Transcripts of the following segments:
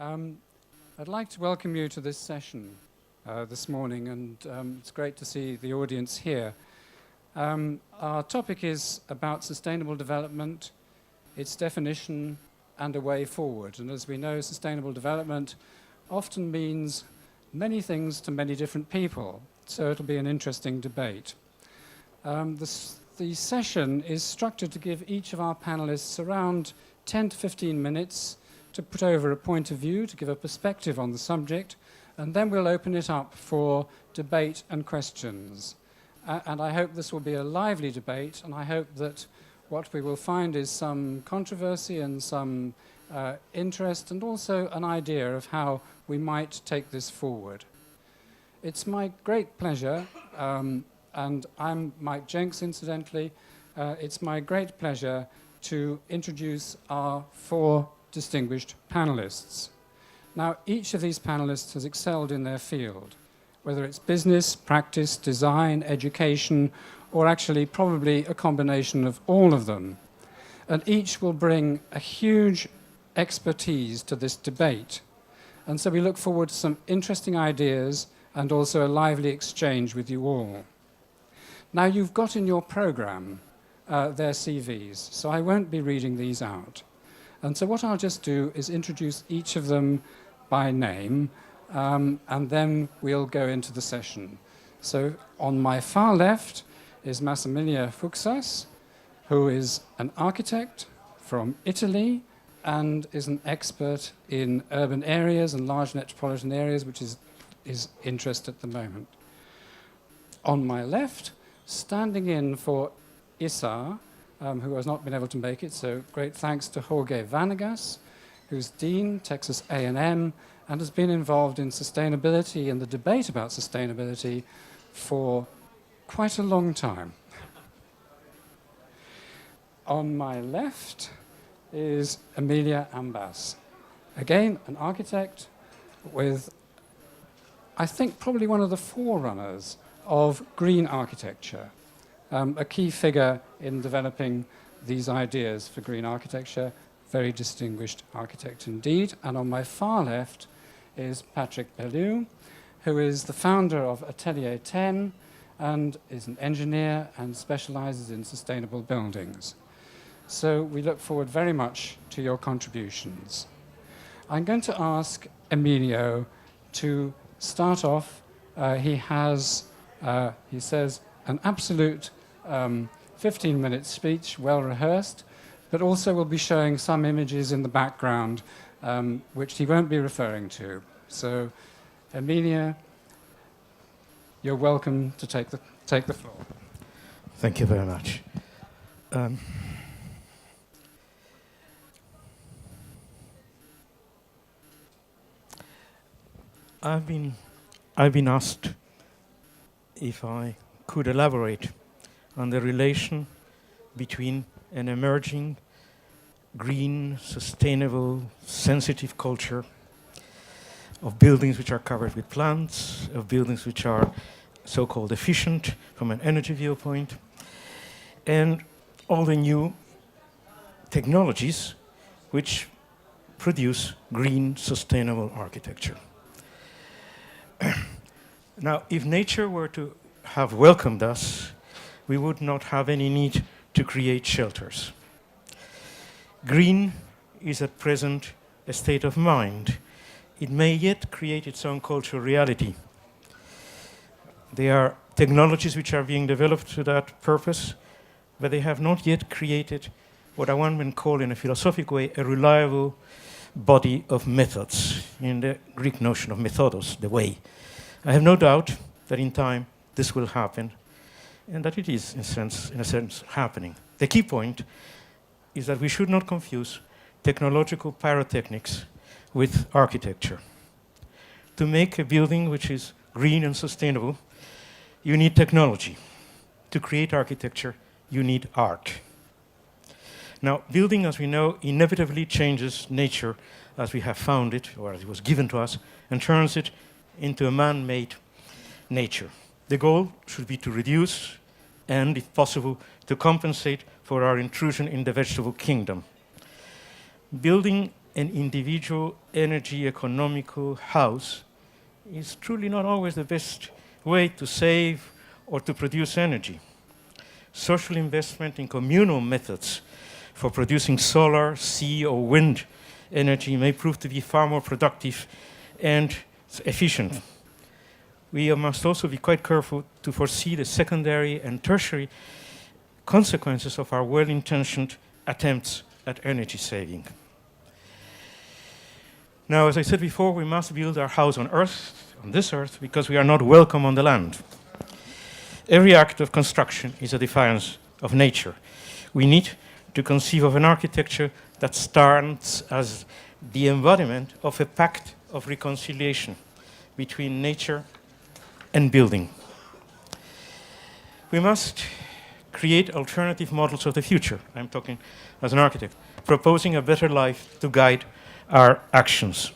I'd like to welcome you to this session this morning, and it's great to see the audience here. Our topic is about sustainable development, its definition, and a way forward. And as we know, sustainable development often means many things to many different people, so it'll be an interesting debate. The session is structured to give each of our panelists around 10 to 15 minutes to put over a point of view, to give a perspective on the subject, and then we'll open it up for debate and questions. And I hope this will be a lively debate, and I hope that what we will find is some controversy and some interest, and also an idea of how we might take this forward. It's my great pleasure, and I'm Mike Jenks, incidentally, it's my great pleasure to introduce our four distinguished panelists. Now, each of these panelists has excelled in their field, whether it's business, practice, design, education, or actually probably a combination of all of them. And each will bring a huge expertise to this debate. And so we look forward to some interesting ideas and also a lively exchange with you all. Now, you've got in your program their CVs, so I won't be reading these out. And so what I'll just do is introduce each of them by name, and then we'll go into the session. So on my far left is Massimiliano Fuksas, who is an architect from Italy and is an expert in urban areas and large metropolitan areas, which is his interest at the moment. On my left, standing in for Issa, who has not been able to make it, so great thanks to Jorge Vanegas, who's Dean, Texas A&M, and has been involved in sustainability and the debate about sustainability for quite a long time. On my left is Emilio Ambasz, again an architect with, I think, probably one of the forerunners of green architecture. A key figure in developing these ideas for green architecture, very distinguished architect indeed. And on my far left is Patrcik Bellew, who is the founder of Atelier 10 and is an engineer and specializes in sustainable buildings. So we look forward very much to your contributions. I'm going to ask Emilio to start off. He has, he says, an absolute 15-minute speech, well rehearsed, but also will be showing some images in the background which he won't be referring to. So, Emilio, you're welcome to take the floor. Thank you very much. I've been asked if I could elaborate on the relation between an emerging green, sustainable, sensitive culture of buildings which are covered with plants, of buildings which are so-called efficient from an energy viewpoint, and all the new technologies which produce green, sustainable architecture. Now, if nature were to have welcomed us, we would not have any need to create shelters. Green is at present a state of mind. It may yet create its own cultural reality. There are technologies which are being developed to that purpose, but they have not yet created what I want to call in a philosophic way a reliable body of methods, in the Greek notion of methodos, the way. I have no doubt that in time this will happen, and that it is, in a sense, happening. The key point is that we should not confuse technological pyrotechnics with architecture. To make a building which is green and sustainable, you need technology. To create architecture, you need art. Now, building, as we know, inevitably changes nature as we have found it, or as it was given to us, and turns it into a man-made nature. The goal should be to reduce and, if possible, to compensate for our intrusion in the vegetable kingdom. Building an individual energy economical house is truly not always the best way to save or to produce energy. Social investment in communal methods for producing solar, sea, or wind energy may prove to be far more productive and efficient. We must also be quite careful to foresee the secondary and tertiary consequences of our well-intentioned attempts at energy saving. Now, as I said before, we must build our house on Earth, on this Earth, because we are not welcome on the land. Every act of construction is a defiance of nature. We need to conceive of an architecture that stands as the embodiment of a pact of reconciliation between nature and building. We must create alternative models of the future. I'm talking as an architect, proposing a better life to guide our actions.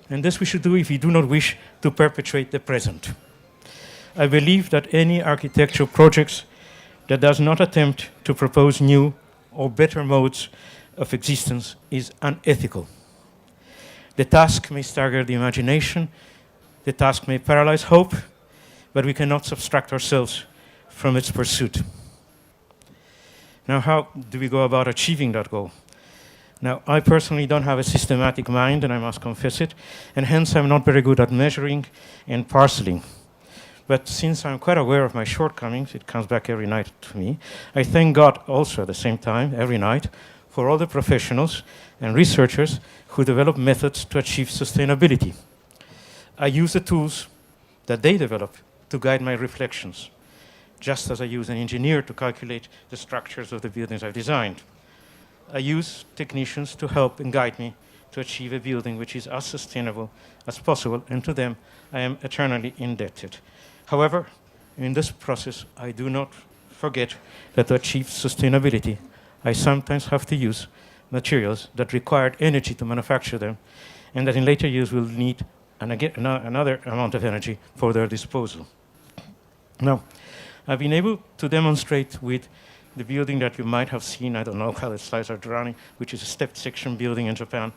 And this we should do if we do not wish to perpetuate the present. I believe that any architectural project that does not attempt to propose new or better modes of existence is unethical. The task may stagger the imagination, the task may paralyze hope, but we cannot subtract ourselves from its pursuit. Now, how do we go about achieving that goal? Now, I personally don't have a systematic mind, and I must confess it, and hence I'm not very good at measuring and parceling. But since I'm quite aware of my shortcomings, it comes back every night to me, I thank God also at the same time, every night, for all the professionals and researchers who develop methods to achieve sustainability. I use the tools that they develop to guide my reflections, just as I use an engineer to calculate the structures of the buildings I've designed. I use technicians to help and guide me to achieve a building which is as sustainable as possible, and to them I am eternally indebted. However, in this process, I do not forget that to achieve sustainability, I sometimes have to use materials that required energy to manufacture them, and that in later years will need another amount of energy for their disposal. Now, I've been able to demonstrate with the building that you might have seen, I don't know how the slides are running, which is a stepped section building in Japan,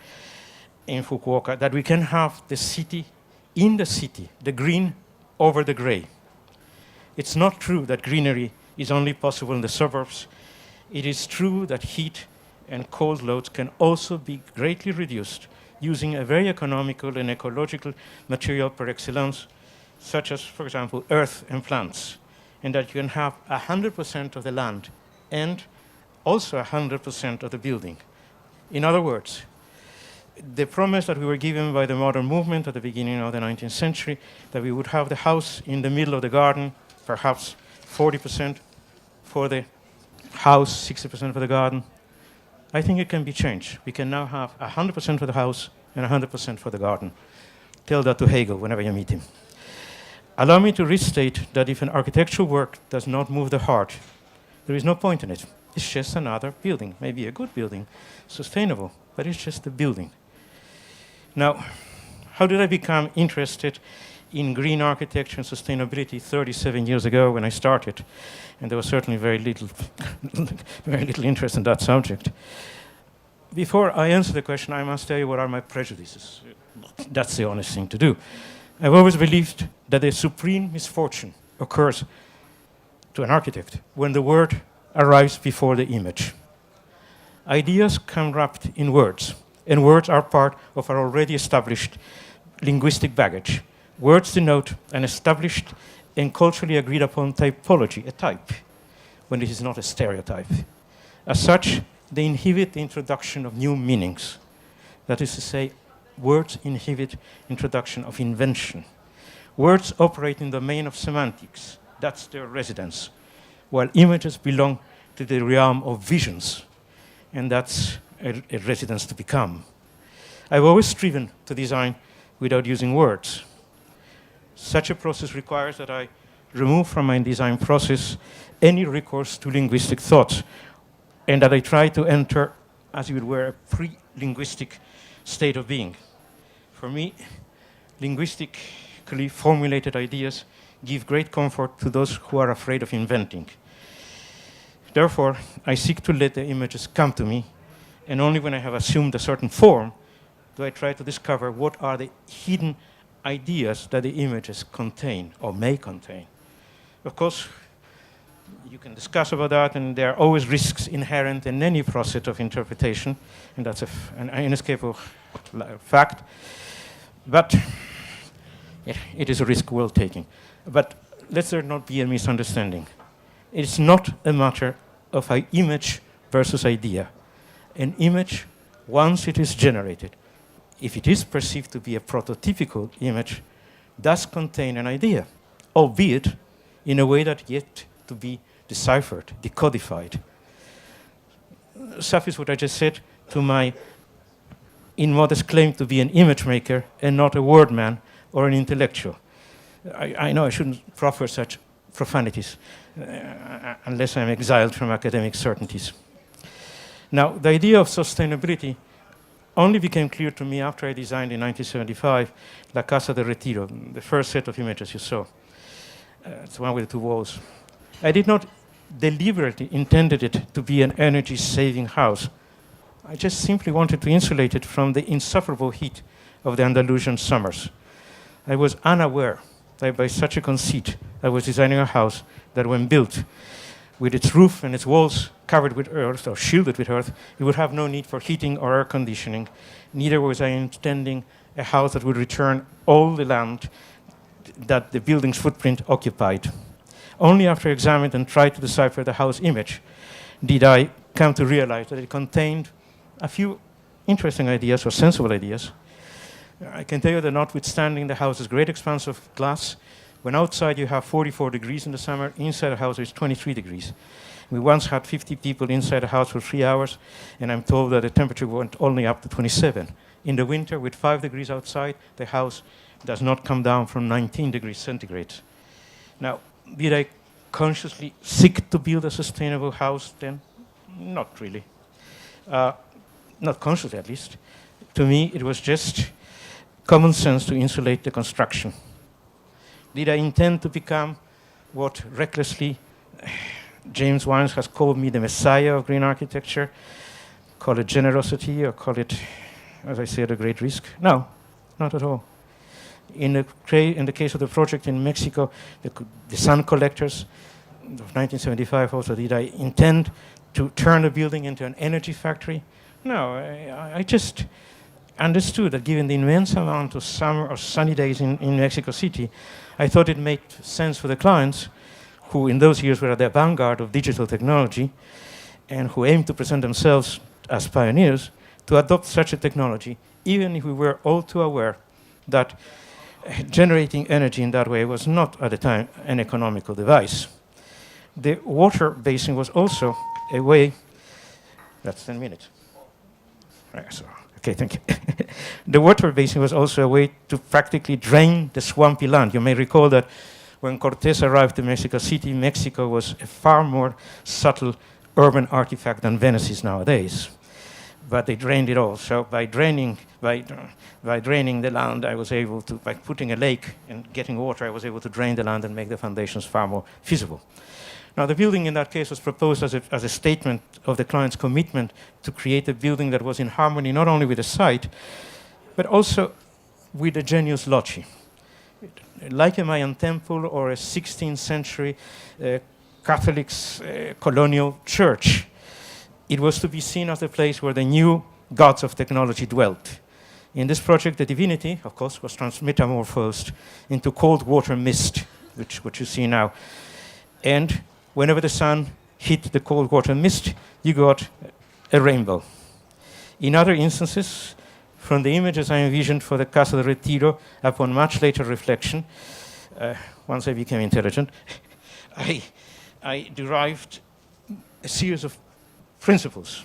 in Fukuoka, that we can have the city in the city, the green over the gray. It's not true that greenery is only possible in the suburbs. It is true that heat and cold loads can also be greatly reduced using a very economical and ecological material par excellence, such as, for example, earth and plants, and that you can have 100% of the land and also 100% of the building. In other words, the promise that we were given by the modern movement at the beginning of the 19th century, that we would have the house in the middle of the garden, perhaps 40% for the house, 60% for the garden, I think it can be changed. We can now have 100% for the house and 100% for the garden. Tell that to Hegel whenever you meet him. Allow me to restate that if an architectural work does not move the heart, there is no point in it. It's just another building, maybe a good building, sustainable, but it's just a building. Now, how did I become interested in green architecture and sustainability 37 years ago when I started? And there was certainly very little interest in that subject. Before I answer the question, I must tell you what are my prejudices. That's the honest thing to do. I've always believed that a supreme misfortune occurs to an architect when the word arrives before the image. Ideas come wrapped in words, and words are part of our already established linguistic baggage. Words denote an established and culturally agreed upon typology, a type, when it is not a stereotype. As such, they inhibit the introduction of new meanings. That is to say, words inhibit introduction of invention. Words operate in the domain of semantics. That's their residence, while images belong to the realm of visions, and that's a residence to become. I've always striven to design without using words. Such a process requires that I remove from my design process any recourse to linguistic thought, and that I try to enter, as it were, a pre-linguistic state of being. For me, linguistically formulated ideas give great comfort to those who are afraid of inventing. Therefore, I seek to let the images come to me And only when I have assumed a certain form do I try to discover what are the hidden ideas that the images contain or may contain. Of course, you can discuss about that, and there are always risks inherent in any process of interpretation, and that's an inescapable fact. But it is a risk worth taking. But let there not be a misunderstanding. It's not a matter of an image versus idea. An image, once it is generated, if it is perceived to be a prototypical image, does contain an idea, albeit in a way that yet to be deciphered, decodified. Suffice what I just said to my immodest claim to be an image maker and not a word man or an intellectual. I know I shouldn't proffer such profanities unless I'm exiled from academic certainties. Now, the idea of sustainability only became clear to me after I designed in 1975 La Casa de Retiro, the first set of images you saw. It's the one with the two walls. I did not deliberately intended it to be an energy-saving house. I just simply wanted to insulate it from the insufferable heat of the Andalusian summers. I was unaware that by such a conceit, I was designing a house that when built, with its roof and its walls covered with earth or shielded with earth, it would have no need for heating or air conditioning. Neither was I intending a house that would return all the land that the building's footprint occupied. Only after I examined and tried to decipher the house image did I come to realize that it contained a few interesting ideas or sensible ideas. I can tell you that notwithstanding the house's great expanse of glass, when outside you have 44 degrees in the summer, inside the house it's 23 degrees. We once had 50 people inside the house for 3 hours, and I'm told that the temperature went only up to 27. In the winter, with 5 degrees outside, the house does not come down from 19 degrees centigrade. Now, did I consciously seek to build a sustainable house then? Not really. Not consciously, at least. To me, it was just common sense to insulate the construction. Did I intend to become what recklessly James Wines has called me the messiah of green architecture? Call it generosity or call it, as I said, a great risk? No, not at all. In the case of the project in Mexico, the sun collectors of 1975 also, did I intend to turn the building into an energy factory? No, I just understood that given the immense amount of summer or sunny days in Mexico City, I thought it made sense for the clients, who in those years were at the vanguard of digital technology and who aimed to present themselves as pioneers, to adopt such a technology, even if we were all too aware that generating energy in that way was not at the time an economical device. The water basin was also a way, that's 10 minutes. Right, so, okay, thank you. The water basin was also a way to practically drain the swampy land. You may recall that when Cortés arrived to Mexico City, Mexico was a far more subtle urban artifact than Venice is nowadays. But they drained it all. So by draining the land, I was able to, by putting a lake and getting water, I was able to drain the land and make the foundations far more feasible. Now, the building in that case was proposed as a statement of the client's commitment to create a building that was in harmony not only with the site, but also with the genius loci. Like a Mayan temple or a 16th century Catholic colonial church, it was to be seen as the place where the new gods of technology dwelt. In this project, the divinity, of course, was metamorphosed into cold water mist, which you see now. And whenever the sun hit the cold water mist, you got a rainbow. In other instances, from the images I envisioned for the Casa de Retiro, upon much later reflection, once I became intelligent, I derived a series of principles.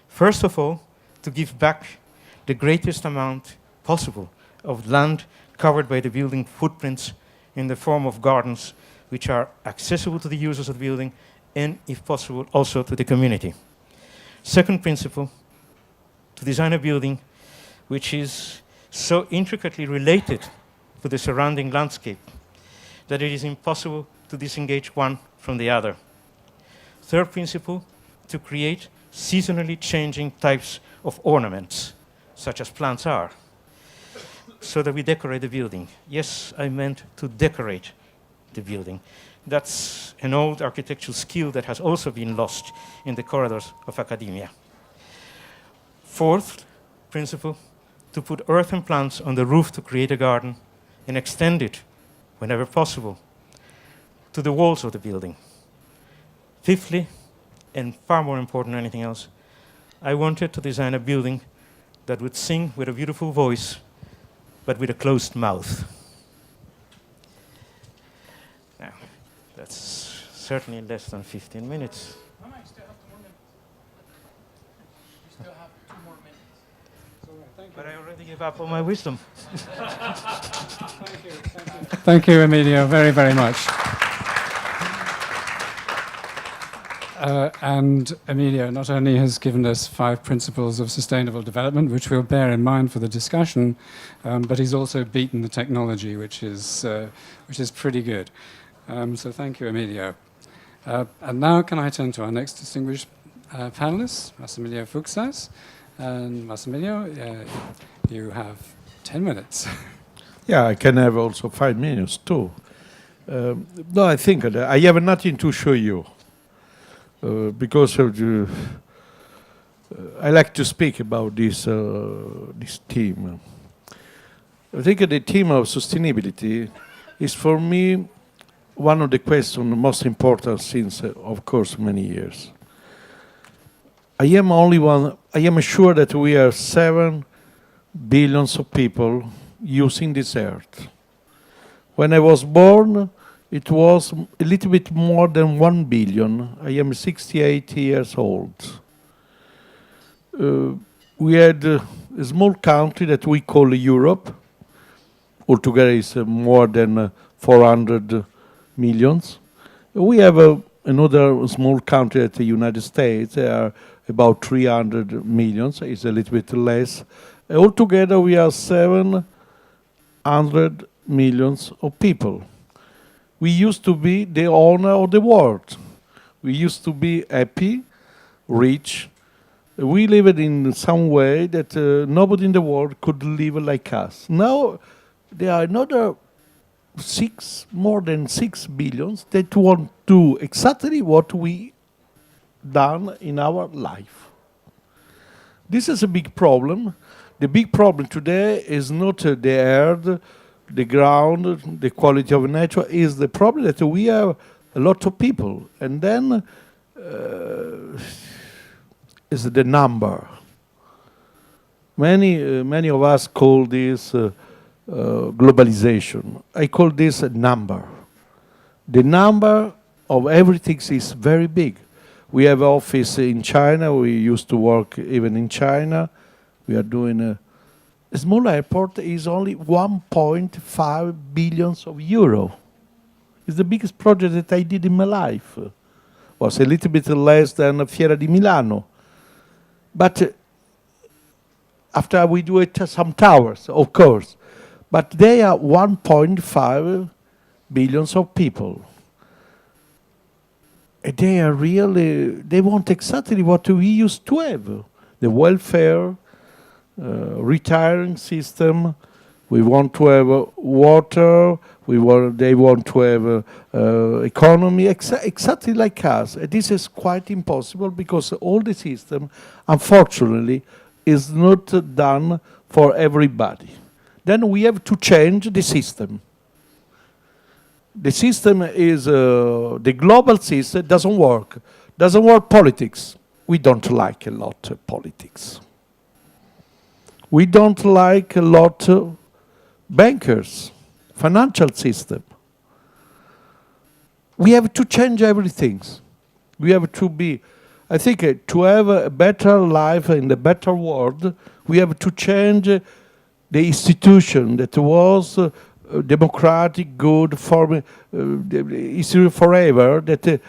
First of all, to give back the greatest amount possible of land covered by the building footprints in the form of gardens, which are accessible to the users of the building and, if possible, also to the community. Second principle, to design a building which is so intricately related to the surrounding landscape that it is impossible to disengage one from the other. Third principle, to create seasonally changing types of ornaments, such as plants are, so that we decorate the building. Yes, I meant to decorate the building. That's an old architectural skill that has also been lost in the corridors of academia. Fourth principle, to put earth and plants on the roof to create a garden and extend it, whenever possible, to the walls of the building. Fifthly, and far more important than anything else, I wanted to design a building that would sing with a beautiful voice, but with a closed mouth. Now, that's certainly less than 15 minutes. No, you still have 2 more minutes. You still have 2 more minutes. It's all right, thank you. But I already gave up on my wisdom. Thank you. Thank you, Emilio, very, very much. And Emilio not only has given us 5 principles of sustainable development, which we'll bear in mind for the discussion, but he's also beaten the technology, which is pretty good. So thank you, Emilio. And now can I turn to our next distinguished panelist, Massimiliano Fuksas. And Massimiliano, you have 10 minutes. Yeah, I can have also 5 minutes too. No, I think I have nothing to show you. Because of the, I like to speak about this theme. I think the theme of sustainability is for me one of the questions most important since, of course, many years. I am sure that we are 7 billion of people using this earth. When I was born, it was a little bit more than 1 billion. I am 68 years old. We had a small country that we call Europe. Altogether is more than 400 millions. We have another small country at the United States. They are about 300 millions. It's a little bit less. Altogether, we are 700 millions of people. We used to be the owner of the world. We used to be happy, rich. We lived in some way that nobody in the world could live like us. Now, there are another more than 6 billions that want to do exactly what we done in our life. This is a big problem. The big problem today is not the air, the ground, the quality of nature, is the problem that we have a lot of people. And then is the number. Many of us call this globalization. I call this a number. The number of everything is very big. We have office in China. We used to work even in China. We are doing a small airport is only 1.5 billion of euro. It's the biggest project that I did in my life. Was a little bit less than Fiera di Milano. But after we do it, some towers, of course. But they are 1.5 billion of people. And they are really, they want exactly what we used to have. The welfare, retiring system. We want to have water. They want to have economy exactly like us. And this is quite impossible because all the system, unfortunately, is not done for everybody. Then we have to change the system. The system is the global system doesn't work. Doesn't work politics. We don't like a lot of politics. We don't like a lot of bankers, financial system. We have to change everything. We have to be, I think, to have a better life in a better world, we have to change the institution that was democratic, good, for history forever. That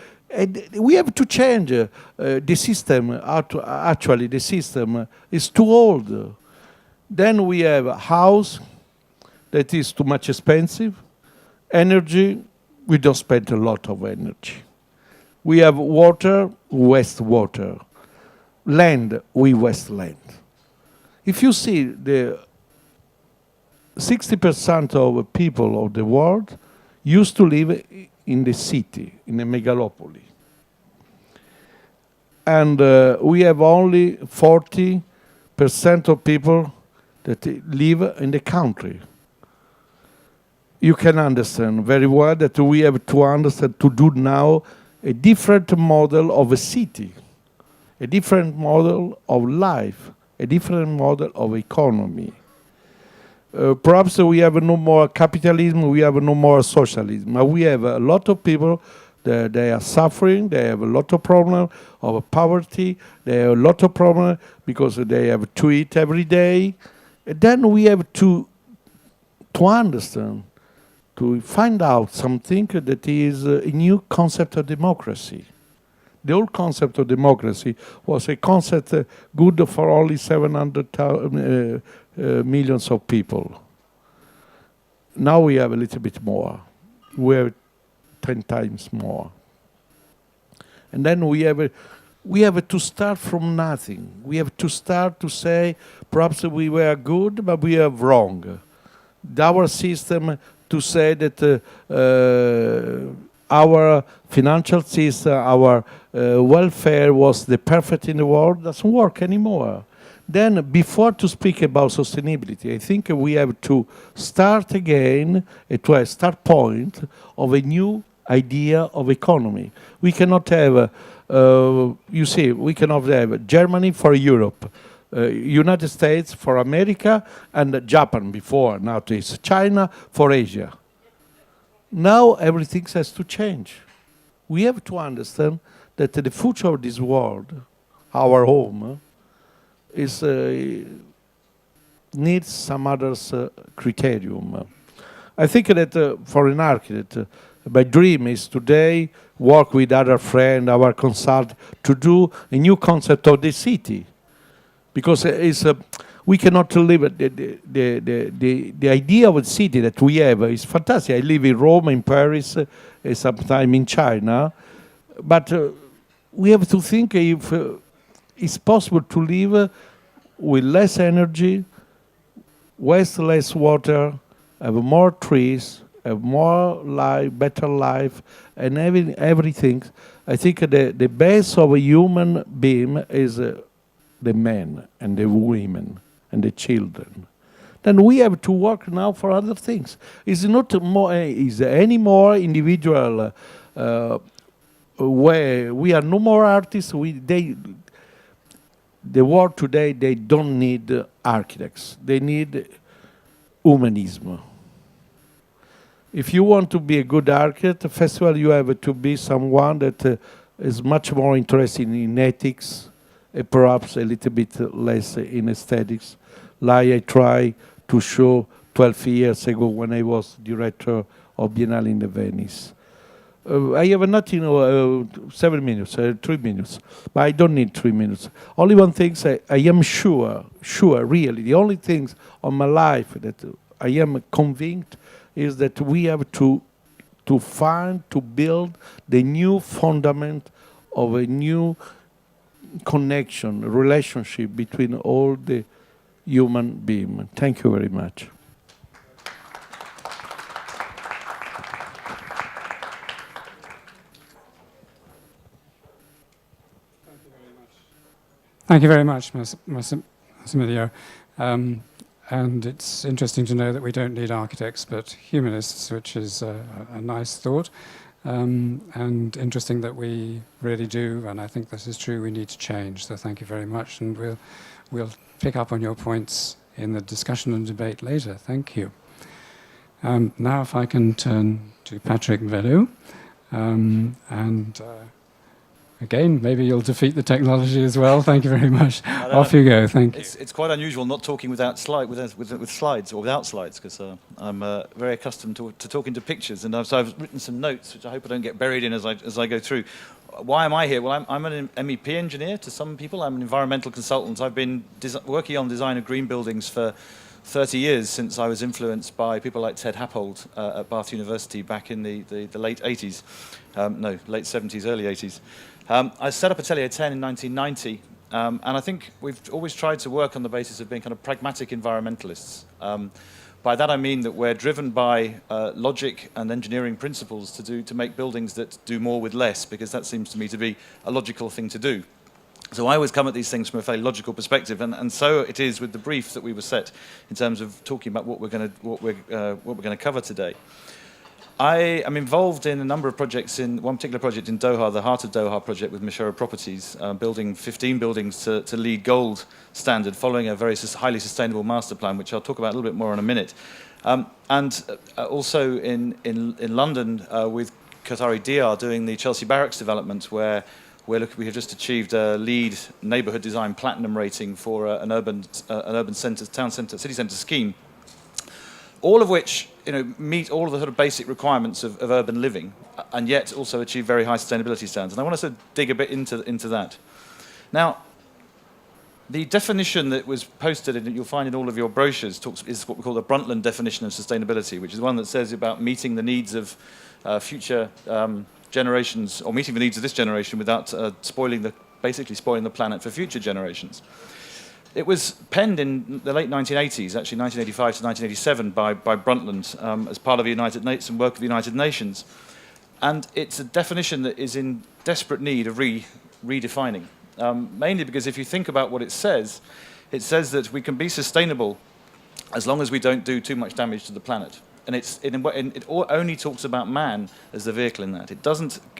we have to change the system. Actually, the system is too old. Then we have a house that is too much expensive. Energy, we don't spend a lot of energy. We have water, waste water. land, we waste land. If you see the 60% of people of the world used to live in the city, in a megalopoly. And we have only 40% of people that live in the country. You can understand very well that we have to understand to do now a different model of a city, a different model of life, a different model of economy. Perhaps we have no more capitalism, we have no more socialism. We have a lot of people that they are suffering, they have a lot of problems of poverty, they have a lot of problems because they have to eat every day. And then we have to understand, to find out something that is a new concept of democracy. The old concept of democracy was a concept good for only 700 millions of people. Now we have a little bit more. We have 10 times more. And then we have to start from nothing. We have to start to say, perhaps we were good, but we are wrong. Our system to say that our financial system, our welfare was the perfect in the world, doesn't work anymore. Then, before to speak about sustainability, I think we have to start again to a start point of a new idea of economy. We cannot have, you see, we cannot have Germany for Europe, United States for America, and Japan before. Now it is China for Asia. Now everything has to change. We have to understand that the future of this world, our home, is needs some other criterium. I think that for an architect, my dream is today work with other friends, our consult, to do a new concept of the city, because it's we cannot live the idea of a city that we have is fantastic. I live in Rome, in Paris, sometime in China, but we have to think if it's possible to live with less energy, waste less water, have more trees, have more life, better life, and everything. I think the base of a human being is the men and the women and the children. Then we have to work now for other things. It's not more, is any more individual way. We are no more artists. The world today, they don't need architects. They need humanism. If you want to be a good architect, first of all, you have to be someone that is much more interested in ethics, perhaps a little bit less in aesthetics, like I try to show 12 years ago when I was director of Biennale in Venice. I have nothing, 7 minutes, 3 minutes, but I don't need 3 minutes. Only one thing, I am sure, really, the only things on my life that I am convinced is that we have to build the new fundament of a new connection, relationship between all the human beings. Thank you very much. Thank you very much, Massimiliano. And it's interesting to know that we don't need architects but humanists, which is a nice thought. And interesting that we really do, and I think this is true, we need to change. So thank you very much, and we'll pick up on your points in the discussion and debate later. Thank you. Now if I can turn to Patrcik Bellew, and again, maybe you'll defeat the technology as well. Thank you very much. Off you go. Thank you. It's quite unusual not talking without with slides or without slides, because I'm very accustomed to talking to pictures, and so I've written some notes which I hope I don't get buried in as I go through. Why am I here? Well, I'm an MEP engineer to some people. I'm an environmental consultant. I've been working on design of green buildings for 30 years, since I was influenced by people like Ted Happold at Bath University back in the late 80s. No, late 70s, early 80s. I set up Atelier 10 in 1990 And I think we've always tried to work on the basis of being kind of pragmatic environmentalists. By that I mean that we're driven by logic and engineering principles to make buildings that do more with less, because that seems to me to be a logical thing to do. So I always come at these things from a fairly logical perspective, and so it is with the brief that we were set in terms of talking about what we're going to cover today. I am involved in a number of projects. In one particular project in Doha, the Heart of Doha project with Msheireb Properties, building 15 buildings to LEED Gold standard, following a very highly sustainable master plan, which I'll talk about a little bit more in a minute. And also in London with Qatari DR doing the Chelsea Barracks development, where we have just achieved a LEED neighbourhood design platinum rating for an urban centre, town centre, city centre scheme. All of which, meet all of the sort of basic requirements of urban living, and yet also achieve very high sustainability standards. And I want to sort of dig a bit into that. Now, the definition that was posted, and you'll find in all of your brochures, is what we call the Brundtland definition of sustainability, which is one that says about meeting the needs of future generations, or meeting the needs of this generation without basically spoiling the planet for future generations. It was penned in the late 1980s, actually 1985 to 1987, by Brundtland as part of some work of the United Nations. And it's a definition that is in desperate need of redefining. Mainly because if you think about what it says that we can be sustainable as long as we don't do too much damage to the planet. And it only talks about man as the vehicle in that.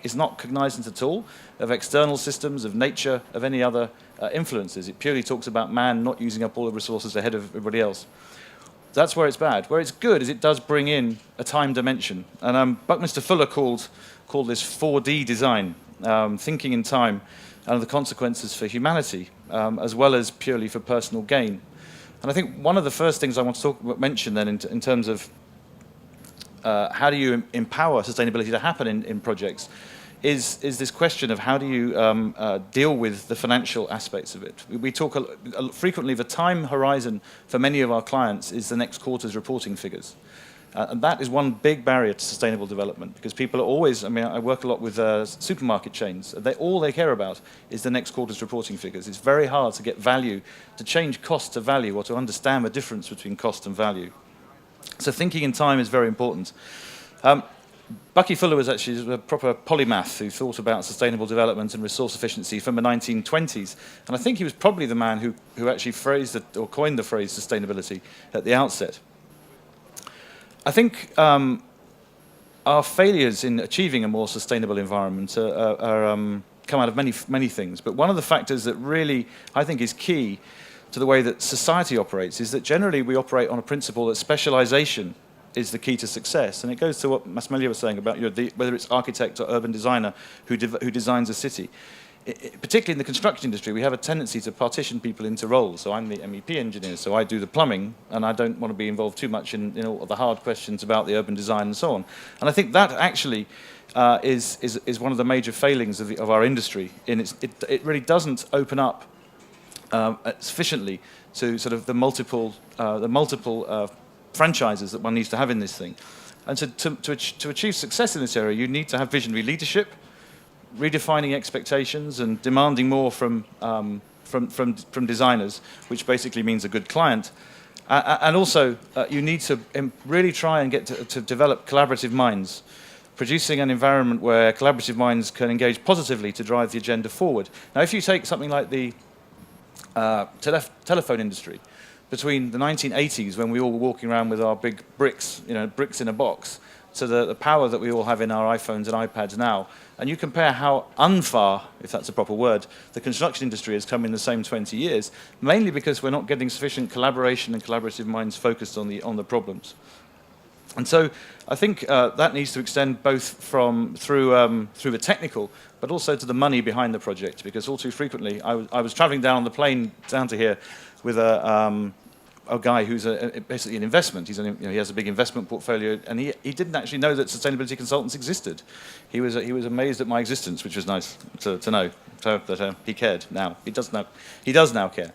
It's not cognizant at all of external systems, of nature, of any other influences. It purely talks about man not using up all the resources ahead of everybody else. That's where it's bad. Where it's good is it does bring in a time dimension. And Buckminster Fuller called this 4D design, thinking in time and the consequences for humanity, as well as purely for personal gain. And I think one of the first things I want to mention then in terms of how do you empower sustainability to happen in projects is this question of how do you deal with the financial aspects of it. We talk frequently, the time horizon for many of our clients is the next quarter's reporting figures. And that is one big barrier to sustainable development, because people are always, I work a lot with supermarket chains. All they care about is the next quarter's reporting figures. It's very hard to get value, to change cost to value, or to understand the difference between cost and value. So thinking in time is very important. Bucky Fuller was actually a proper polymath who thought about sustainable development and resource efficiency from the 1920s. And I think he was probably the man who actually coined the phrase sustainability at the outset. I think our failures in achieving a more sustainable environment come out of many things. But one of the factors that really, I think, is key to the way that society operates is that generally we operate on a principle that specialization is the key to success. And it goes to what Massimiliano was saying about whether it's architect or urban designer who designs a city. Particularly in the construction industry, we have a tendency to partition people into roles. So I'm the MEP engineer, so I do the plumbing, and I don't want to be involved too much in all of the hard questions about the urban design and so on. And I think that actually is one of the major failings of our industry. It really doesn't open up sufficiently to sort of the multiple franchises that one needs to have in this thing. And to achieve success in this area, you need to have visionary leadership, redefining expectations and demanding more from designers, which basically means a good client. And also, you need to really try and get to develop collaborative minds, producing an environment where collaborative minds can engage positively to drive the agenda forward. Now, if you take something like the telephone industry, between the 1980s, when we all were walking around with our big bricks, bricks in a box, to the power that we all have in our iPhones and iPads now, and you compare how unfar, if that's a proper word, the construction industry has come in the same 20 years, mainly because we're not getting sufficient collaboration and collaborative minds focused on the problems. And so I think that needs to extend both through the technical, but also to the money behind the project, because all too frequently I was traveling down on the plane down to here with a guy who's basically an investment. He has a big investment portfolio, and he didn't actually know that sustainability consultants existed. He was amazed at my existence, which was nice to know that he cared. Now he does now care.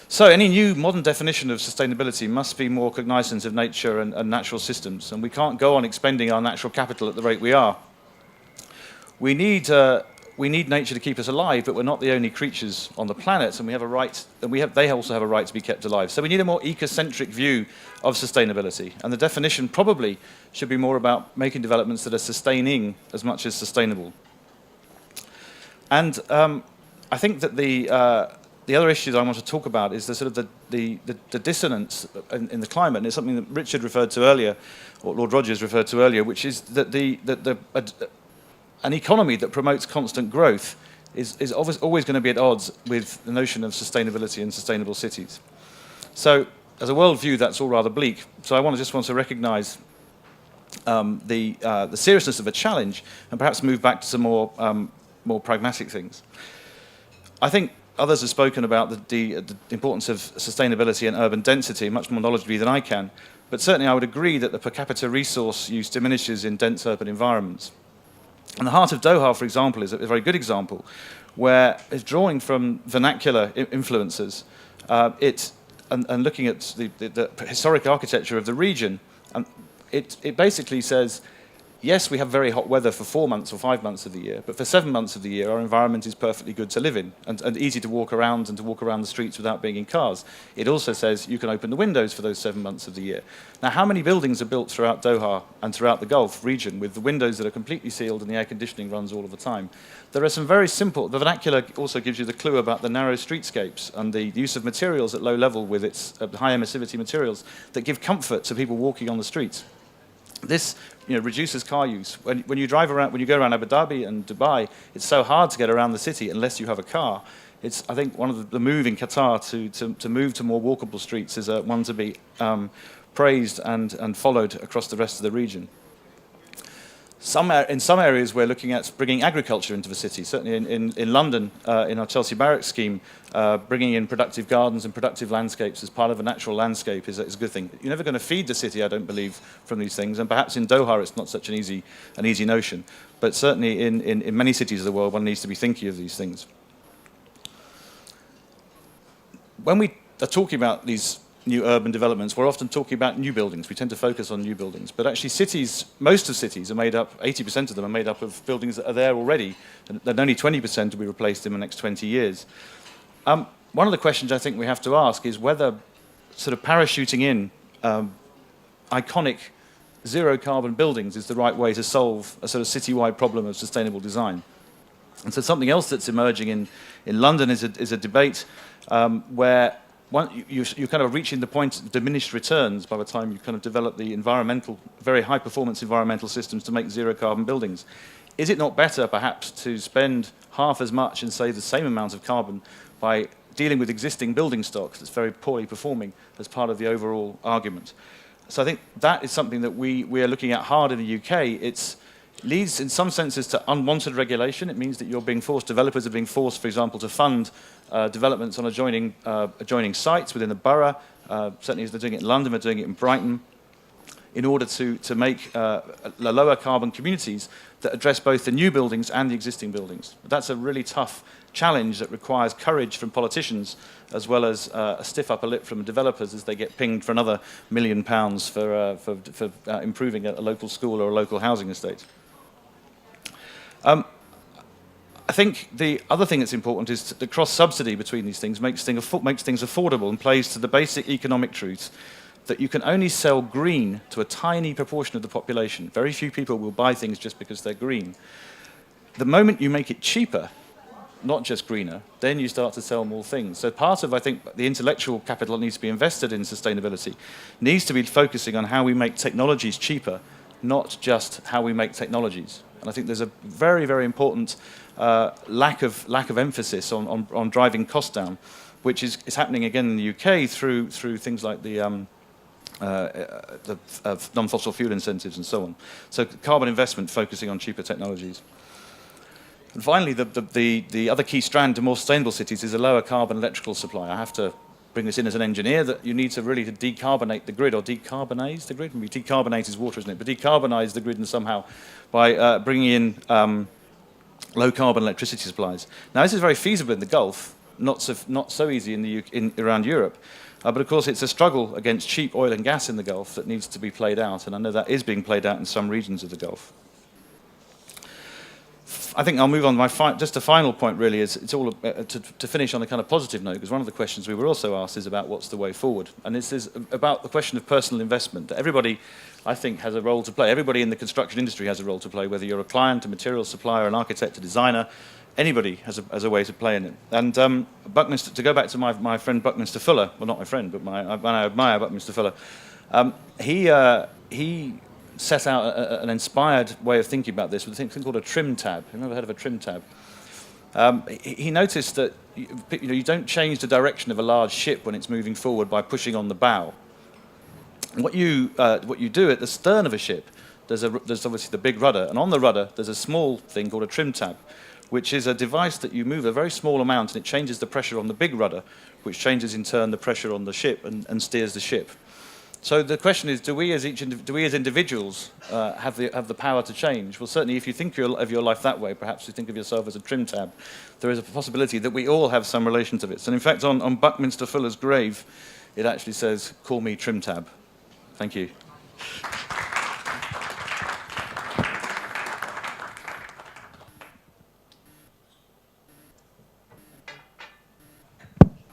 So any new modern definition of sustainability must be more cognizant of nature and natural systems, and we can't go on expending our natural capital at the rate we are. We need we need nature to keep us alive, but we're not the only creatures on the planet, and we have a right, and they also have a right to be kept alive. So we need a more ecocentric view of sustainability, and the definition probably should be more about making developments that are sustaining as much as sustainable. And I think that the other issue that I want to talk about is the sort of the dissonance in the climate, and it's something that Richard referred to earlier, or Lord Rogers referred to earlier, which is that an economy that promotes constant growth is always going to be at odds with the notion of sustainability and sustainable cities. So, as a worldview, that's all rather bleak. So I want to recognise the seriousness of the challenge, and perhaps move back to some more pragmatic things. I think others have spoken about the importance of sustainability and urban density much more knowledgeably than I can, but certainly I would agree that the per capita resource use diminishes in dense urban environments. And the heart of Doha, for example, is a very good example, where it's drawing from vernacular influences, and looking at the historic architecture of the region, and it basically says, yes, we have very hot weather for 4 months or 5 months of the year, but for 7 months of the year, our environment is perfectly good to live in and easy to walk around and to walk around the streets without being in cars. It also says you can open the windows for those 7 months of the year. Now, how many buildings are built throughout Doha and throughout the Gulf region with the windows that are completely sealed and the air conditioning runs all of the time? There are some very simple, the vernacular also gives you the clue about the narrow streetscapes and the use of materials at low level with its high emissivity materials that give comfort to people walking on the streets. This reduces car use. When you drive around, when you go around Abu Dhabi and Dubai, it's so hard to get around the city unless you have a car. It's, I think, one of the move in Qatar to move to more walkable streets is one to be praised and followed across the rest of the region. In some areas, we're looking at bringing agriculture into the city. Certainly in London, in our Chelsea Barracks scheme, bringing in productive gardens and productive landscapes as part of a natural landscape is a good thing. You're never going to feed the city, I don't believe, from these things. And perhaps in Doha, it's not such an easy notion. But certainly in many cities of the world, one needs to be thinking of these things. When we are talking about these new urban developments, we're often talking about new buildings. We tend to focus on new buildings. But actually cities, most of cities are made up, 80% of them are made up of buildings that are there already, and only 20% will be replaced in the next 20 years. One of the questions I think we have to ask is whether sort of parachuting in iconic zero-carbon buildings is the right way to solve a sort of citywide problem of sustainable design. And so something else that's emerging in London is a debate where you're kind of reaching the point of diminished returns by the time you kind of develop the very high-performance environmental systems to make zero-carbon buildings. Is it not better, perhaps, to spend half as much and save the same amount of carbon by dealing with existing building stock that's very poorly performing as part of the overall argument? So I think that is something that we are looking at hard in the UK. It leads, in some senses, to unwanted regulation. It means that developers are being forced, for example, to fund developments on adjoining sites within the borough. Certainly as they're doing it in London, they're doing it in Brighton, in order to make lower carbon communities that address both the new buildings and the existing buildings. But that's a really tough challenge that requires courage from politicians as well as a stiff upper lip from developers as they get pinged for another £1 million for improving a local school or a local housing estate. I think the other thing that's important is the cross-subsidy between these things makes things affordable and plays to the basic economic truth that you can only sell green to a tiny proportion of the population. Very few people will buy things just because they're green. The moment you make it cheaper, not just greener, then you start to sell more things. So part of, I think, the intellectual capital that needs to be invested in sustainability needs to be focusing on how we make technologies cheaper, not just how we make technologies. And I think there's a very, very important lack of emphasis on driving costs down, which is happening again in the UK through things like the non-fossil fuel incentives and so on. So carbon investment focusing on cheaper technologies. And finally, the other key strand to more sustainable cities is a lower carbon electrical supply. I have to bring this in as an engineer that you need to really decarbonate the grid, or decarbonize the grid. Maybe decarbonate is water, isn't it? But decarbonize the grid and somehow by bringing in low carbon electricity supplies. Now this is very feasible in the Gulf, not so easy around Europe. But of course, it's a struggle against cheap oil and gas in the Gulf that needs to be played out, and I know that is being played out in some regions of the Gulf. I think I'll move on. Just a final point really is it's all to finish on a kind of positive note, because one of the questions we were also asked is about what's the way forward, and this is about the question of personal investment. Everybody, I think, has a role to play. Everybody in the construction industry has a role to play, whether you're a client, a material supplier, an architect, a designer. Anybody has a way to play in it. And Buckminster, to go back to my friend Buckminster Fuller, well, not my friend, but I admire Buckminster Fuller. He set out an inspired way of thinking about this with a thing called a trim tab. Have you ever heard of a trim tab? He noticed that you don't change the direction of a large ship when it's moving forward by pushing on the bow. What you do at the stern of a ship, there's obviously the big rudder, and on the rudder there's a small thing called a trim tab, which is a device that you move a very small amount and it changes the pressure on the big rudder, which changes in turn the pressure on the ship and steers the ship. So the question is, do we as individuals have the power to change? Well, certainly if you think of your life that way, perhaps you think of yourself as a trim tab, there is a possibility that we all have some relation to this. And in fact, on Buckminster Fuller's grave, it actually says, "Call me trim tab." Thank you.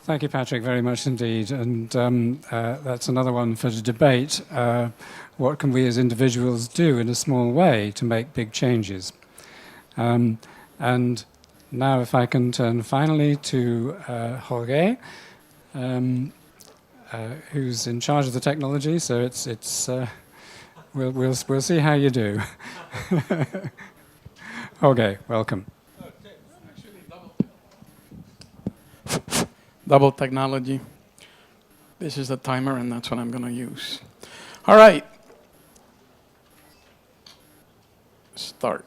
Thank you, Patrick, very much indeed. And that's another one for the debate. What can we as individuals do in a small way to make big changes? And now if I can turn finally to Jorge, who's in charge of the technology, so we'll see how you do. Jorge, welcome. Double technology. This is the timer, and that's what I'm going to use. All right. Start.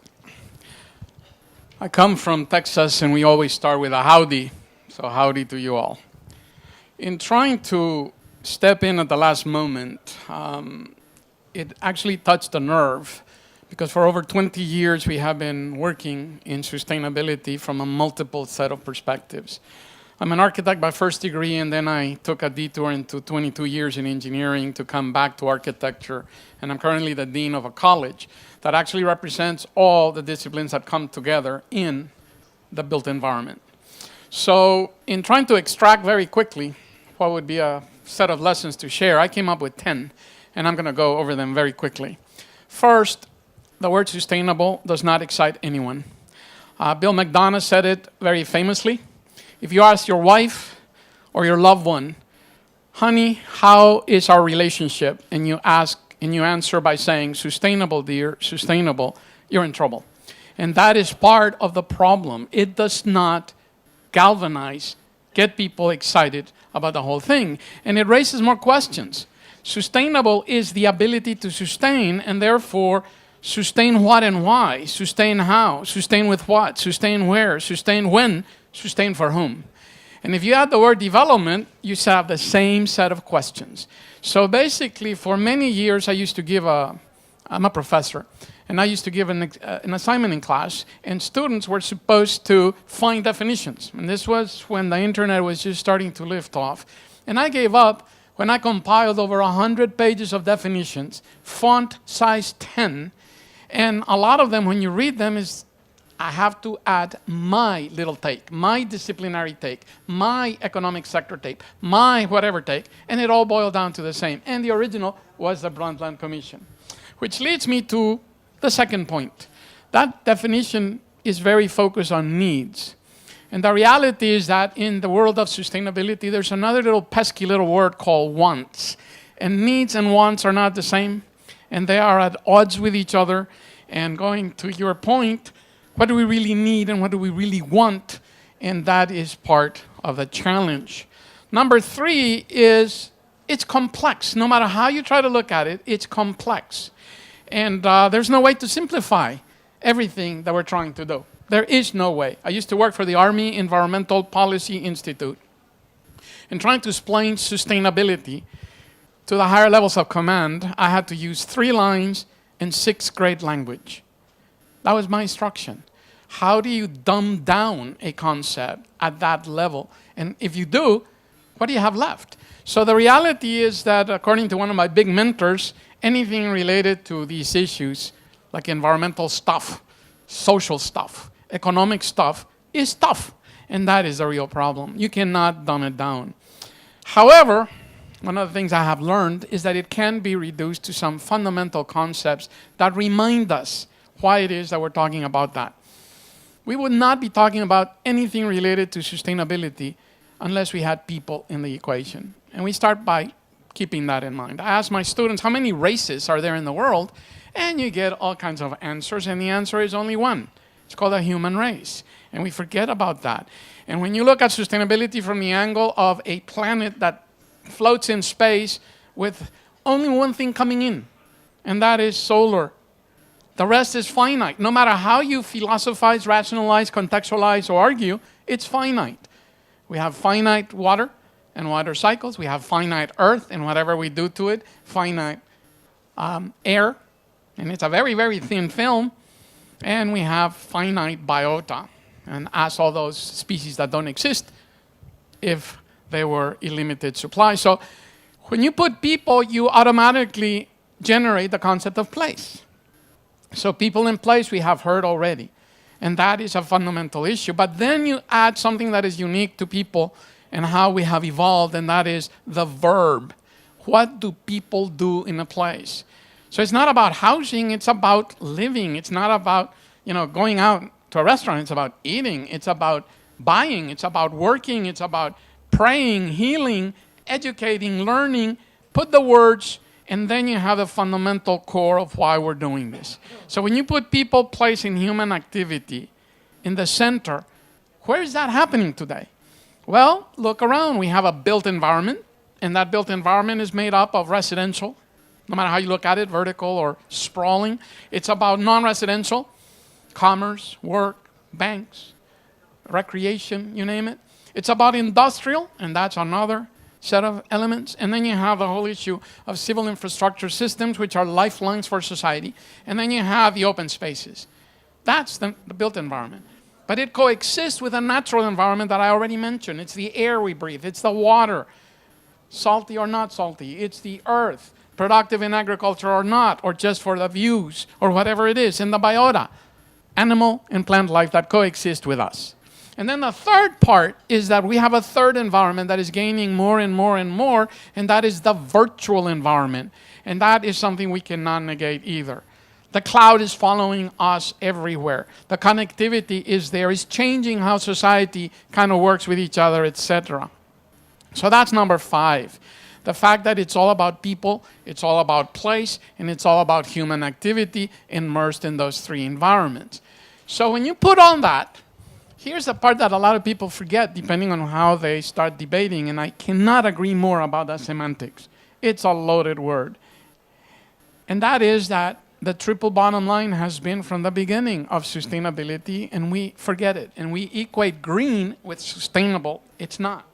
I come from Texas, and we always start with a howdy. So howdy to you all. In trying to step in at the last moment, it actually touched a nerve, because for over 20 years we have been working in sustainability from a multiple set of perspectives. I'm an architect by first degree, and then I took a detour into 22 years in engineering to come back to architecture. And I'm currently the dean of a college that actually represents all the disciplines that come together in the built environment. So in trying to extract very quickly what would be a set of lessons to share, I came up with 10, and I'm going to go over them very quickly. First, the word sustainable does not excite anyone. Bill McDonough said it very famously. If you ask your wife or your loved one, "Honey, how is our relationship?" and you answer by saying, "Sustainable, dear, sustainable," you're in trouble. And that is part of the problem. It does not galvanize, get people excited about the whole thing. And it raises more questions. Sustainable is the ability to sustain, and therefore sustain what and why, sustain how, sustain with what, sustain where, sustain when, sustain for whom. And if you add the word development, you have the same set of questions. So basically, for many years, I used to give I'm a professor, and I used to give an assignment in class, and students were supposed to find definitions. And this was when the internet was just starting to lift off. And I gave up when I compiled over 100 pages of definitions, font size 10, and a lot of them, when you read them, I have to add my little take, my disciplinary take, my economic sector take, my whatever take, and it all boiled down to the same. And the original was the Brundtland Commission. Which leads me to the second point. That definition is very focused on needs. And the reality is that in the world of sustainability, there's another little pesky little word called wants. And needs and wants are not the same, and they are at odds with each other. And going to your point, what do we really need and what do we really want? And that is part of the challenge. Number 3 is it's complex. No matter how you try to look at it, it's complex. And there's no way to simplify everything that we're trying to do. There is no way. I used to work for the Army Environmental Policy Institute. And trying to explain sustainability to the higher levels of command, I had to use 3 lines and 6th grade language. That was my instruction. How do you dumb down a concept at that level? And if you do, what do you have left? So the reality is that, according to one of my big mentors, anything related to these issues, like environmental stuff, social stuff, economic stuff is tough. And that is a real problem. You cannot dumb it down. However, one of the things I have learned is that it can be reduced to some fundamental concepts that remind us why it is that we're talking about that. We would not be talking about anything related to sustainability unless we had people in the equation. And we start by keeping that in mind. I ask my students, how many races are there in the world? And you get all kinds of answers, and the answer is only one. It's called a human race. And we forget about that. And when you look at sustainability from the angle of a planet that floats in space with only one thing coming in, and that is solar. The rest is finite. No matter how you philosophize, rationalize, contextualize, or argue, it's finite. We have finite water and water cycles. We have finite earth and whatever we do to it, finite air, and it's a very, very thin film. And we have finite biota. And ask all those species that don't exist if they were a limited supply. So when you put people, you automatically generate the concept of place. So people in place we have heard already. And that is a fundamental issue. But then you add something that is unique to people and how we have evolved, and that is the verb. What do people do in a place? So it's not about housing, it's about living. It's not about, going out to a restaurant. It's about eating. It's about buying. It's about working. It's about praying, healing, educating, learning. Put the words, and then you have the fundamental core of why we're doing this. So when you put people, place, and human activity in the center, where is that happening today? Well, look around. We have a built environment, and that built environment is made up of residential, no matter how you look at it, vertical or sprawling. It's about non-residential, commerce, work, banks, recreation, you name it. It's about industrial, and that's another set of elements. And then you have the whole issue of civil infrastructure systems, which are lifelines for society. And then you have the open spaces. That's the built environment. But it coexists with a natural environment that I already mentioned. It's the air we breathe. It's the water, salty or not salty. It's the earth, productive in agriculture or not, or just for the views, or whatever it is. And the biota, animal and plant life that coexist with us. And then the third part is that we have a third environment that is gaining more and more and more, and that is the virtual environment. And that is something we cannot negate either. The cloud is following us everywhere. The connectivity is there. It's changing how society kind of works with each other, etc. So that's number 5. The fact that it's all about people, it's all about place, and it's all about human activity immersed in those 3 environments. So when you put on that, here's the part that a lot of people forget depending on how they start debating, and I cannot agree more about the semantics. It's a loaded word. And that is that the triple bottom line has been from the beginning of sustainability, and we forget it. And we equate green with sustainable. It's not.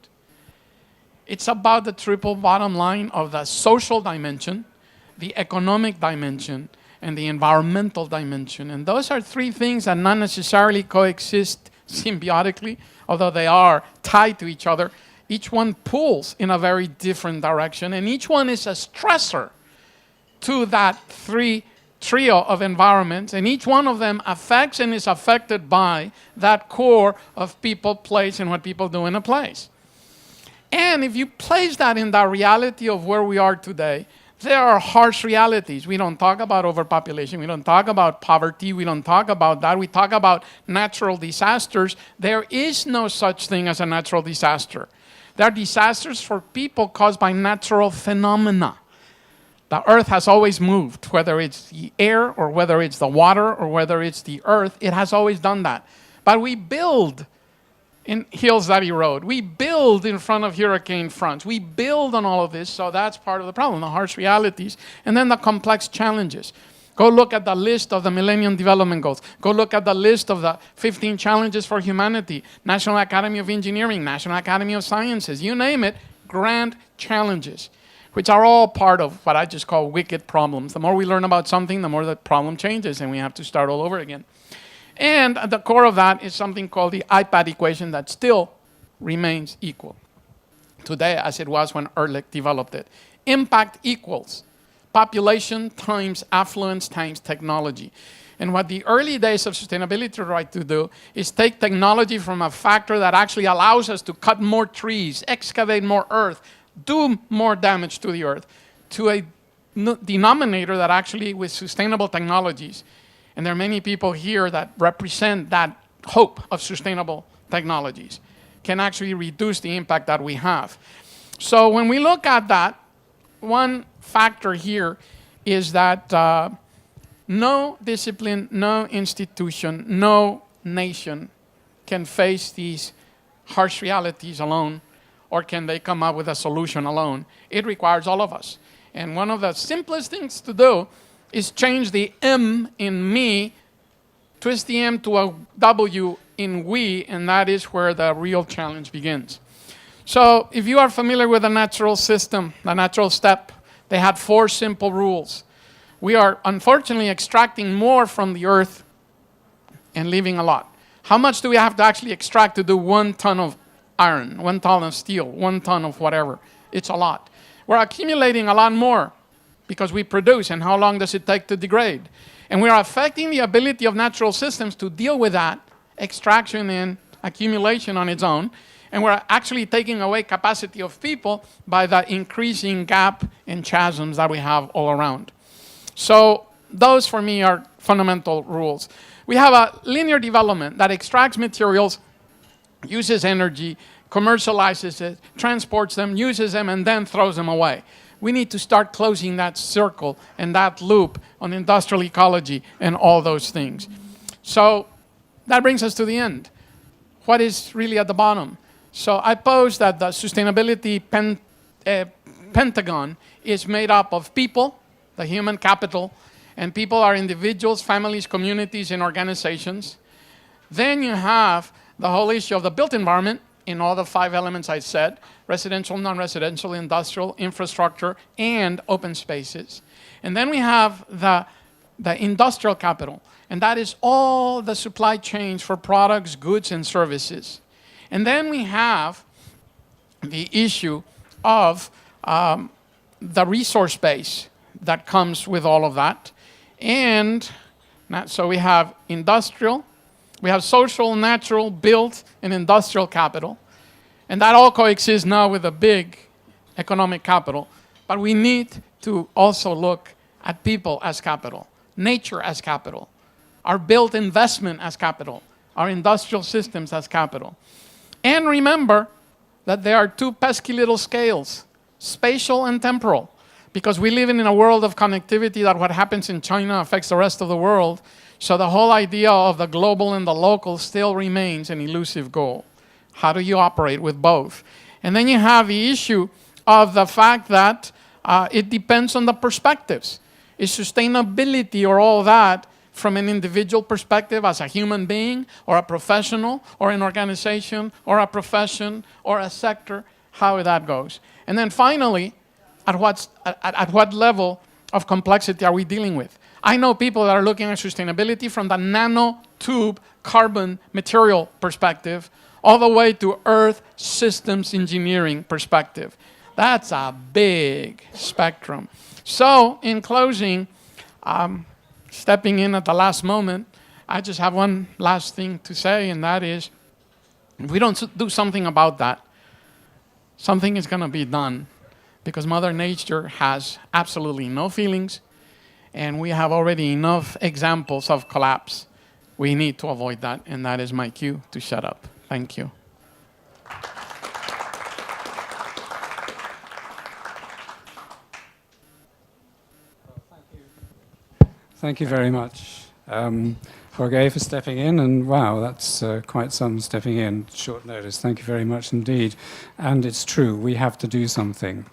It's about the triple bottom line of the social dimension, the economic dimension, and the environmental dimension. And those are 3 things that not necessarily coexist symbiotically, although they are tied to each other. Each one pulls in a very different direction, and each one is a stressor to that trio of environments, and each one of them affects and is affected by that core of people, place, and what people do in a place. And if you place that in the reality of where we are today, there are harsh realities. We don't talk about overpopulation. We don't talk about poverty. We don't talk about that. We talk about natural disasters. There is no such thing as a natural disaster. There are disasters for people caused by natural phenomena. The earth has always moved, whether it's the air or whether it's the water or whether it's the earth. It has always done that. But we build in hills that erode. We build in front of hurricane fronts. We build on all of this, so that's part of the problem, the harsh realities. And then the complex challenges. Go look at the list of the Millennium Development Goals. Go look at the list of the 15 challenges for humanity. National Academy of Engineering, National Academy of Sciences, you name it, grand challenges, which are all part of what I just call wicked problems. The more we learn about something, the more the problem changes, and we have to start all over again. And at the core of that is something called the IPAD equation that still remains equal today as it was when Ehrlich developed it. Impact equals population times affluence times technology. And what the early days of sustainability tried to do is take technology from a factor that actually allows us to cut more trees, excavate more earth, do more damage to the earth, to a denominator that actually with sustainable technologies, and there are many people here that represent that hope of sustainable technologies, can actually reduce the impact that we have. So when we look at that, one factor here is that no discipline, no institution, no nation can face these harsh realities alone, or can they come up with a solution alone. It requires all of us. And one of the simplest things to do is change the M in me, twist the M to a W in we, and that is where the real challenge begins. So if you are familiar with the natural system, the natural step, they had 4 simple rules. We are unfortunately extracting more from the earth and leaving a lot. How much do we have to actually extract to do 1 ton of iron, 1 ton of steel, 1 ton of whatever? It's a lot. We're accumulating a lot more because we produce, and how long does it take to degrade? And we are affecting the ability of natural systems to deal with that extraction and accumulation on its own, and we're actually taking away capacity of people by the increasing gap and chasms that we have all around. So those, for me, are fundamental rules. We have a linear development that extracts materials, uses energy, commercializes it, transports them, uses them, and then throws them away. We need to start closing that circle and that loop on industrial ecology and all those things. So that brings us to the end. What is really at the bottom? So I pose that the sustainability pentagon is made up of people, the human capital, and people are individuals, families, communities, and organizations. Then you have the whole issue of the built environment in all the 5 elements I said: residential, non-residential, industrial, infrastructure, and open spaces. And then we have the industrial capital, and that is all the supply chains for products, goods, and services. And then we have the issue of the resource base that comes with all of that. And so we have industrial, we have social, natural, built, and industrial capital. And that all coexists now with a big economic capital. But we need to also look at people as capital, nature as capital, our built investment as capital, our industrial systems as capital. And remember that there are 2 pesky little scales, spatial and temporal, because we live in a world of connectivity that what happens in China affects the rest of the world. So the whole idea of the global and the local still remains an elusive goal. How do you operate with both? And then you have the issue of the fact that it depends on the perspectives. Is sustainability or all that from an individual perspective as a human being or a professional or an organization or a profession or a sector? How that goes. And then finally, at what level of complexity are we dealing with? I know people that are looking at sustainability from the nanotube carbon material perspective all the way to earth systems engineering perspective. That's a big spectrum. So in closing, stepping in at the last moment, I just have one last thing to say, and that is, if we don't do something about that, something is going to be done, because Mother Nature has absolutely no feelings, and we have already enough examples of collapse. We need to avoid that, and that is my cue to shut up. Thank you. Thank you very much, Jorge, for stepping in. And wow, that's quite some stepping in, short notice. Thank you very much indeed. And it's true, we have to do something.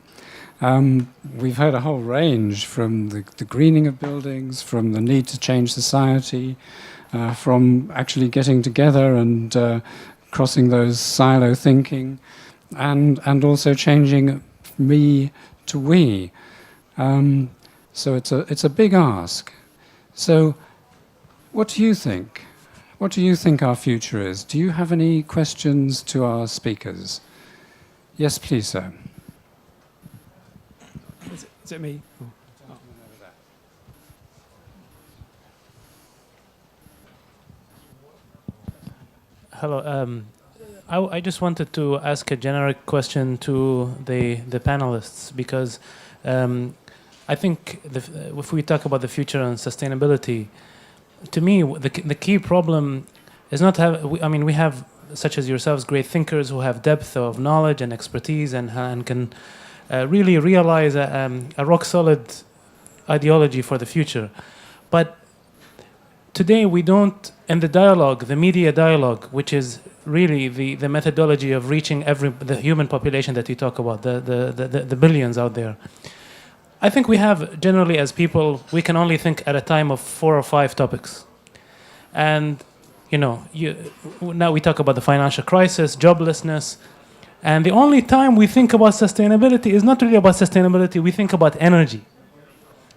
We've heard a whole range from the greening of buildings, from the need to change society, from actually getting together and crossing those silo thinking, and also changing me to we. So it's a big ask. So what do you think? What do you think our future is? Do you have any questions to our speakers? Yes, please, sir. Is it me? Hello. I just wanted to ask a generic question to the panelists because I think if we talk about the future and sustainability, to me the key problem is not we have, such as yourselves, great thinkers who have depth of knowledge and expertise and can really realize a rock solid ideology for the future, but today we don't, in the dialogue, the media dialogue, which is really the methodology of reaching the human population that you talk about, the billions out there. I think we have, generally as people, we can only think at a time of 4 or 5 topics. And, now we talk about the financial crisis, joblessness, and the only time we think about sustainability is not really about sustainability, we think about energy.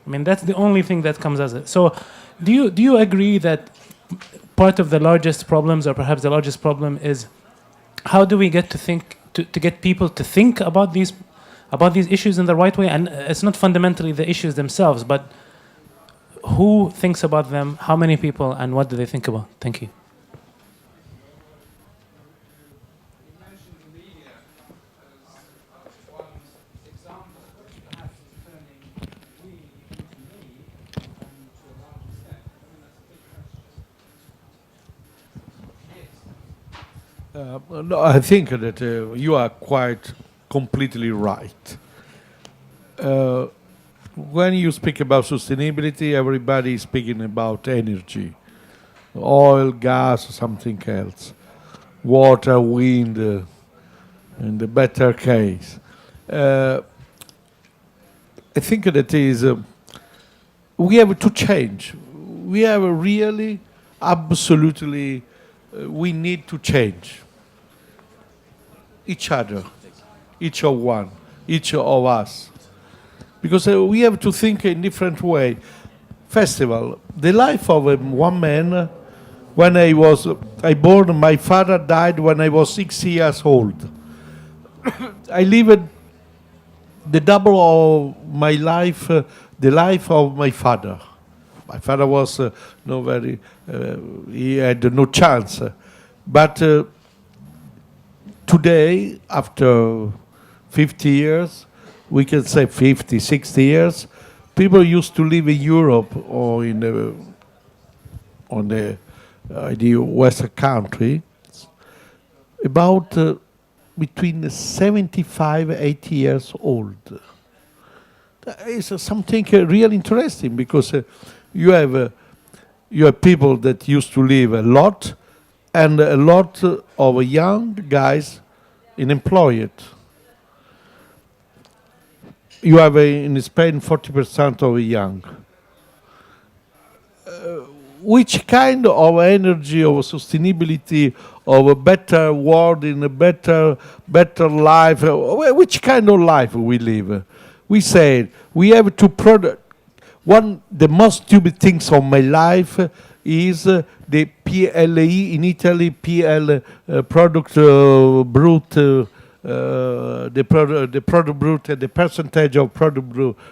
I mean, that's the only thing that comes as it. So, do you agree that part of the largest problems, or perhaps the largest problem, is how do we get to get people to think about these issues in the right way? And it's not fundamentally the issues themselves, but who thinks about them, how many people, and what do they think about? Thank you. No, I think that you are quite completely right. When you speak about sustainability, everybody is speaking about energy, oil, gas, something else, water, wind, in the better case. I think that is we have to change. We have really, absolutely, we need to change each other, each of one, each of us. Because we have to think in different way. First of all, the life of one man, when I born, my father died when I was 6 years old. I lived the double of my life, the life of my father. My father was he had no chance. But today, after 50 years, we can say 50, 60 years, people used to live in Europe or on the Western country about between 75 and 80 years old. That is something really interesting because you have people that used to live a lot and a lot of young guys unemployed. You have in Spain 40% of young. Which kind of energy, of sustainability, of a better world, in a better life, which kind of life we live? We say we have to produce. The most stupid things of my life is the PLE in Italy, product brut, the product brut, the percentage of product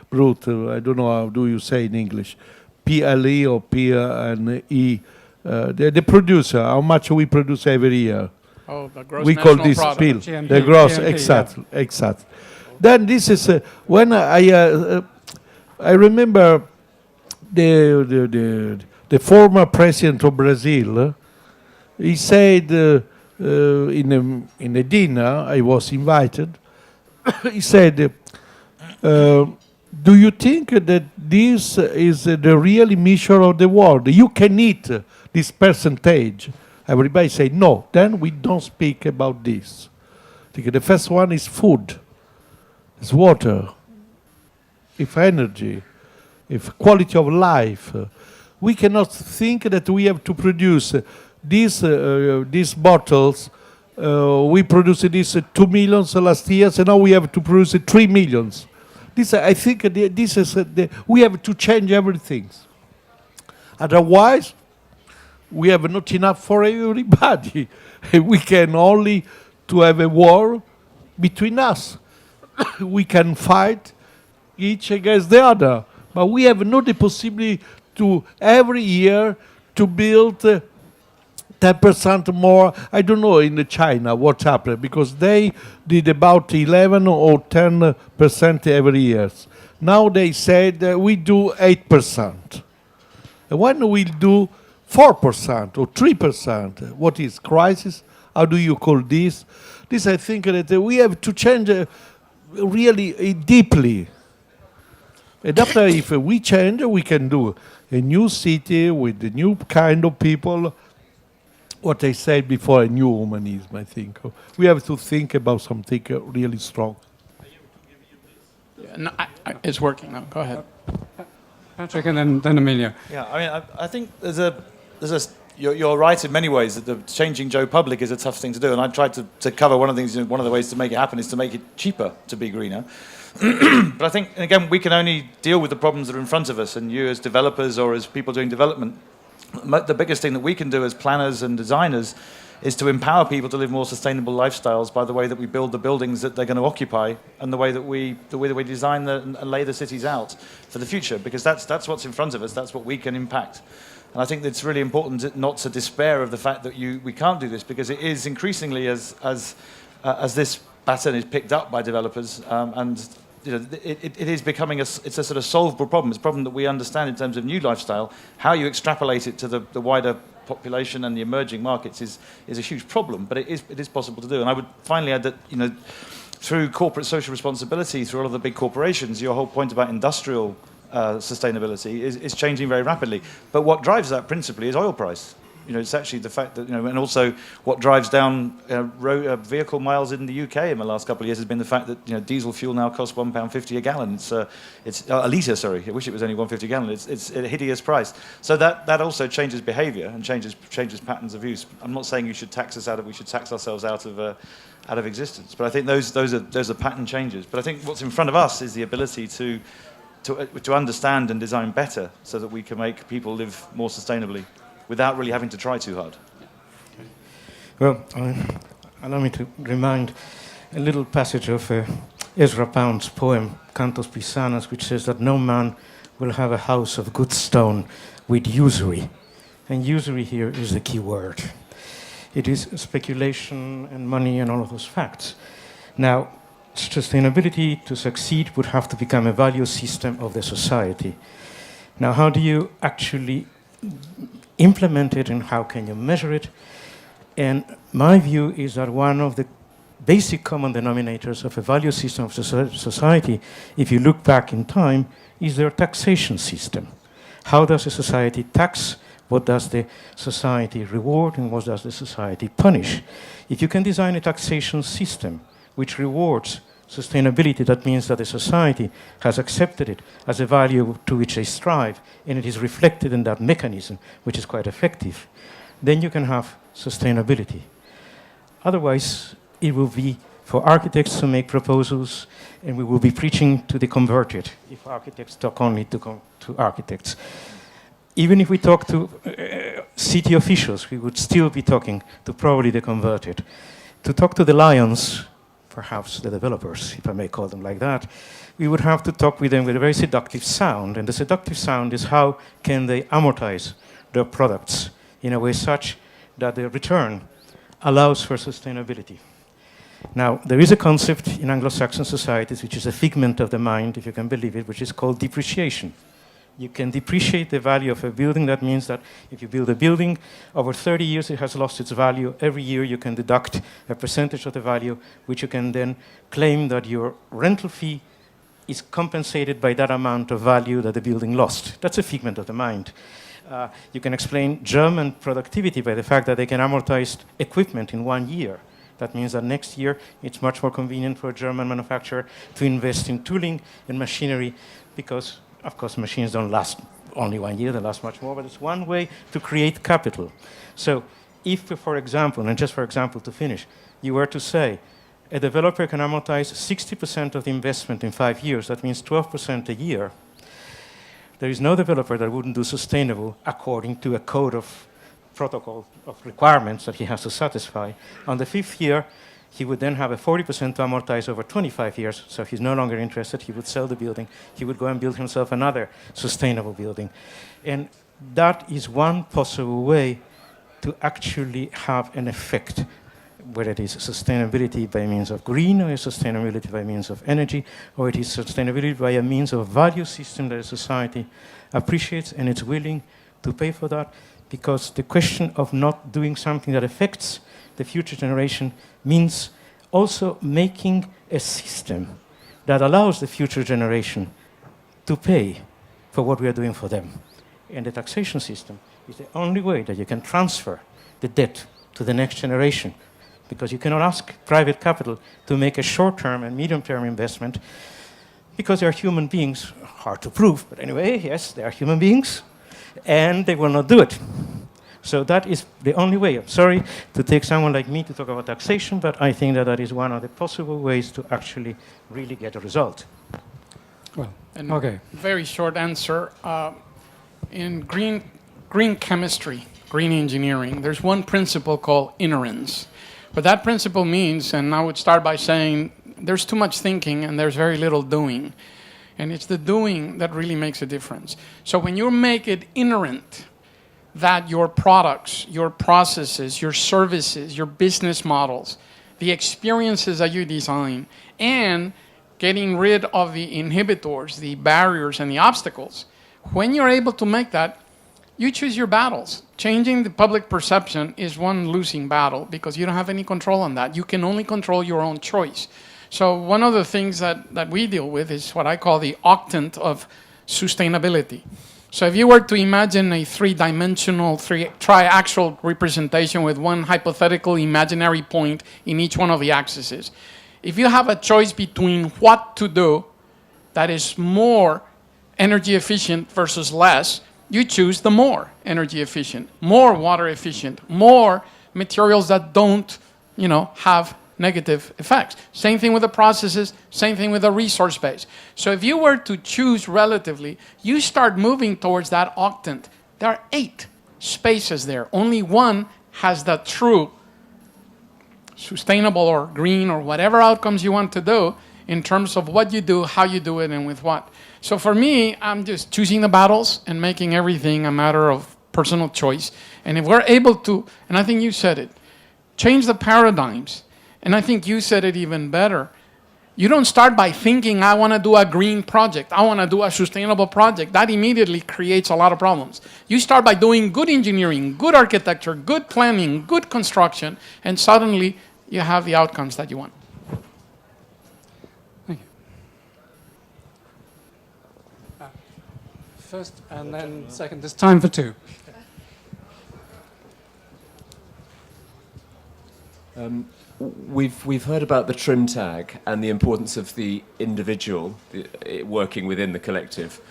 brut. I don't know how do you say in English, PLE or PNE. The producer, how much we produce every year. Oh, the gross we national call this product. PIL, GNP, the gross, GNP, exactly. Then this is when I remember the former president of Brazil. He said in a dinner I was invited. He said, "Do you think that this is the real mission of the world? You can eat this percentage." Everybody said no. Then we don't speak about this. The first one is food, is water, if energy, if quality of life. We cannot think that we have to produce these bottles. We produced this 2 million last year, so now we have to produce 3 million. This, I think, this is we have to change everything. Otherwise, we have not enough for everybody. We can only to have a war between us. We can fight each against the other, but we have not the possibility to every year to build 10% more. I don't know in China what's happened, because they did about 11 or 10% every year. Now they said we do 8%. And when we do 4% or 3%, what is crisis? How do you call this? This, I think that we have to change really deeply. And after, if we change, we can do a new city with a new kind of people. What I said before, a new humanism, I think. We have to think about something really strong. Yeah, no, it's working now. Go ahead. Patrick and then Emilio. Yeah, I mean, I think you're right in many ways that the changing Joe Public is a tough thing to do, and I tried to cover one of the things. One of the ways to make it happen is to make it cheaper to be greener. But I think, and again, we can only deal with the problems that are in front of us, and you as developers or as people doing development, the biggest thing that we can do as planners and designers is to empower people to live more sustainable lifestyles by the way that we build the buildings that they're going to occupy and the way that we design and lay the cities out for the future, because that's what's in front of us. That's what we can impact. And I think it's really important not to despair of the fact that we can't do this, because it is increasingly as this pattern is picked up by developers, and you know, it is becoming it's a sort of solvable problem. It's a problem that we understand in terms of new lifestyle. How you extrapolate it to the wider population and the emerging markets is a huge problem, but it is possible to do. And I would finally add that, you know, through corporate social responsibility, through all of the big corporations, your whole point about industrial sustainability is changing very rapidly. But what drives that principally is oil price. You know, it's actually the fact that, you know, and also what drives down vehicle miles in the UK in the last couple of years has been the fact that, you know, diesel fuel now costs £1.50 a gallon. It's a litre, sorry. I wish it was only £1.50 a gallon. It's a hideous price. So that also changes behaviour and changes patterns of use. I'm not saying we should tax ourselves out of existence, but I think those are pattern changes. But I think what's in front of us is the ability to understand and design better so that we can make people live more sustainably without really having to try too hard. Well, allow me to remind a little passage of Ezra Pound's poem, Cantos Pisanas, which says that no man will have a house of good stone with usury. And usury here is the key word. It is speculation and money and all of those facts. Now, sustainability to succeed would have to become a value system of the society. Now, how do you actually implement it and how can you measure it? And my view is that one of the basic common denominators of a value system of society, if you look back in time, is their taxation system. How does a society tax? What does the society reward and what does the society punish? If you can design a taxation system which rewards sustainability, that means that the society has accepted it as a value to which they strive, and it is reflected in that mechanism, which is quite effective, then you can have sustainability. Otherwise, it will be for architects to make proposals, and we will be preaching to the converted, if architects talk only to architects. Even if we talk to city officials, we would still be talking to probably the converted. To talk to the lions, perhaps the developers, if I may call them like that, we would have to talk with them with a very seductive sound. And the seductive sound is how can they amortize their products in a way such that the return allows for sustainability. Now, there is a concept in Anglo-Saxon societies which is a figment of the mind, if you can believe it, which is called depreciation. You can depreciate the value of a building. That means that if you build a building, over 30 years it has lost its value. Every year you can deduct a percentage of the value, which you can then claim that your rental fee is compensated by that amount of value that the building lost. That's a figment of the mind. You can explain German productivity by the fact that they can amortize equipment in 1 year. That means that next year it's much more convenient for a German manufacturer to invest in tooling and machinery because, of course, machines don't last only 1 year, they last much more, but it's one way to create capital. So if, for example, and just for example to finish, you were to say a developer can amortize 60% of the investment in 5 years, that means 12% a year, there is no developer that wouldn't do sustainable according to a code of protocol of requirements that he has to satisfy. On the 5th year, he would then have a 40% to amortize over 25 years, so if he's no longer interested, he would sell the building, he would go and build himself another sustainable building. And that is one possible way to actually have an effect, whether it is sustainability by means of green, or sustainability by means of energy, or it is sustainability by a means of value system that a society appreciates and is willing to pay for that, because the question of not doing something that affects the future generation means also making a system that allows the future generation to pay for what we are doing for them. And the taxation system is the only way that you can transfer the debt to the next generation, because you cannot ask private capital to make a short-term and medium-term investment, because they are human beings, hard to prove, but anyway, yes, they are human beings, and they will not do it. So that is the only way. I'm sorry to take someone like me to talk about taxation, but I think that that is one of the possible ways to actually really get a result. Well, And okay. very short answer. In green chemistry, green engineering, there's one principle called inerence. But that principle means, and I would start by saying, there's too much thinking and there's very little doing. And it's the doing that really makes a difference. So when you make it inerent, that your products, your processes, your services, your business models, the experiences that you design, and getting rid of the inhibitors, the barriers and the obstacles, when you're able to make that, you choose your battles. Changing the public perception is one losing battle because you don't have any control on that. You can only control your own choice. So one of the things that we deal with is what I call the octant of sustainability. So if you were to imagine a three-dimensional, triaxial representation with one hypothetical imaginary point in each one of the axes, if you have a choice between what to do that is more energy efficient versus less, you choose the more energy efficient, more water efficient, more materials that don't, have negative effects. Same thing with the processes, same thing with the resource base. So if you were to choose relatively, you start moving towards that octant. There are 8 spaces there. Only one has the true sustainable or green or whatever outcomes you want to do in terms of what you do, how you do it, and with what. So for me, I'm just choosing the battles and making everything a matter of personal choice. And if we're able to, and I think you said it, change the paradigms. And I think you said it even better. You don't start by thinking, I want to do a green project. I want to do a sustainable project. That immediately creates a lot of problems. You start by doing good engineering, good architecture, good planning, good construction, and suddenly you have the outcomes that you want. Thank you. First and then second. There's time for 2. We've heard about the trim tag and the importance of the individual working within the collective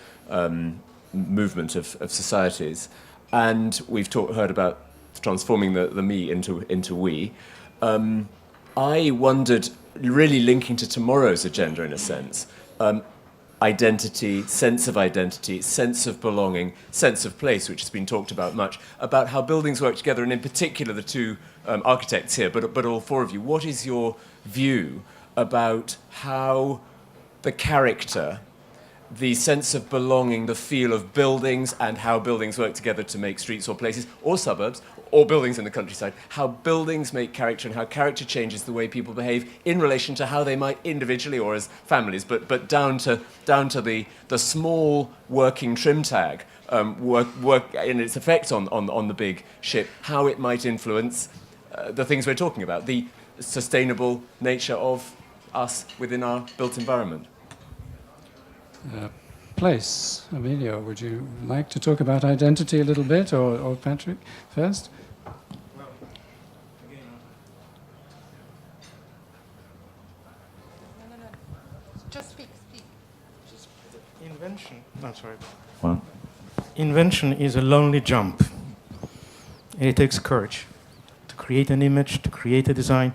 movement of societies, and we've heard about transforming the me into we. I wondered, really linking to tomorrow's agenda in a sense, identity, sense of belonging, sense of place, which has been talked about much, about how buildings work together, and in particular the two architects here, but all 4 of you. What is your view about how the character, the sense of belonging, the feel of buildings, and how buildings work together to make streets or places or suburbs or buildings in the countryside, how buildings make character and how character changes the way people behave in relation to how they might individually or as families, but down to the small working trim tag work in its effect on the big ship, how it might influence the things we're talking about, the sustainable nature of us within our built environment. Place. Emilio, would you like to talk about identity a little bit, or Patrick first? Well, again, No. Just speak. invention. I'm sorry. Well. Invention is a lonely jump. And it takes courage. To create an image, to create a design,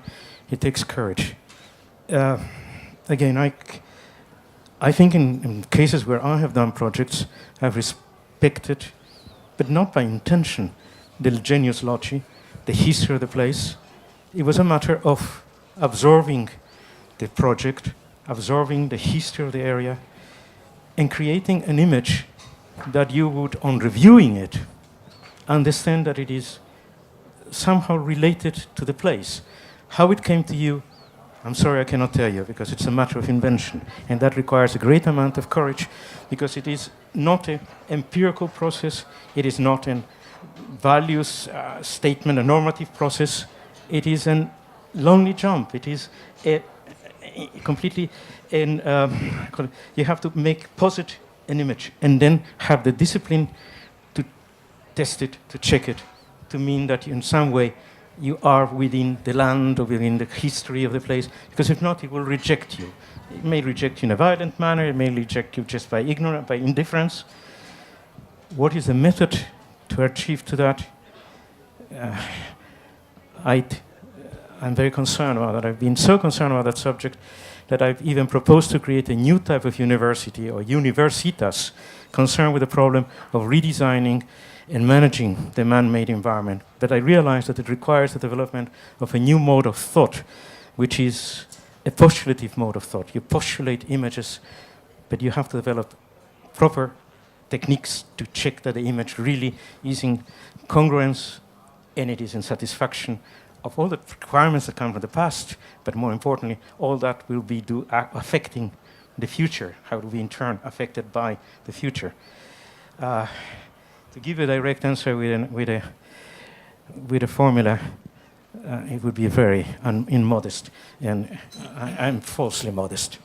it takes courage. Again, I think in cases where I have done projects, I've respected, but not by intention, the genius loci, the history of the place. It was a matter of absorbing the project, absorbing the history of the area, and creating an image that you would, on reviewing it, understand that it is somehow related to the place. How it came to you, I'm sorry I cannot tell you, because it's a matter of invention, and that requires a great amount of courage, because it is not an empirical process, it is not a values statement, a normative process, it is a lonely jump, it is completely, you have to posit an image, and then have the discipline to test it, to check it, to mean that in some way you are within the land or within the history of the place, because if not, it will reject you. It may reject you in a violent manner, it may reject you just by ignorance, by indifference. What is the method to achieve to that? I'm very concerned about that. I've been so concerned about that subject that I've even proposed to create a new type of university, or universitas, concerned with the problem of redesigning and managing the man-made environment. But I realize that it requires the development of a new mode of thought, which is a postulative mode of thought. You postulate images, but you have to develop proper techniques to check that the image really is in congruence and it is in satisfaction of all the requirements that come from the past, but more importantly, all that will be affecting the future, how will be in turn affected by the future. To give a direct answer with a formula, it would be very immodest, and I'm falsely modest.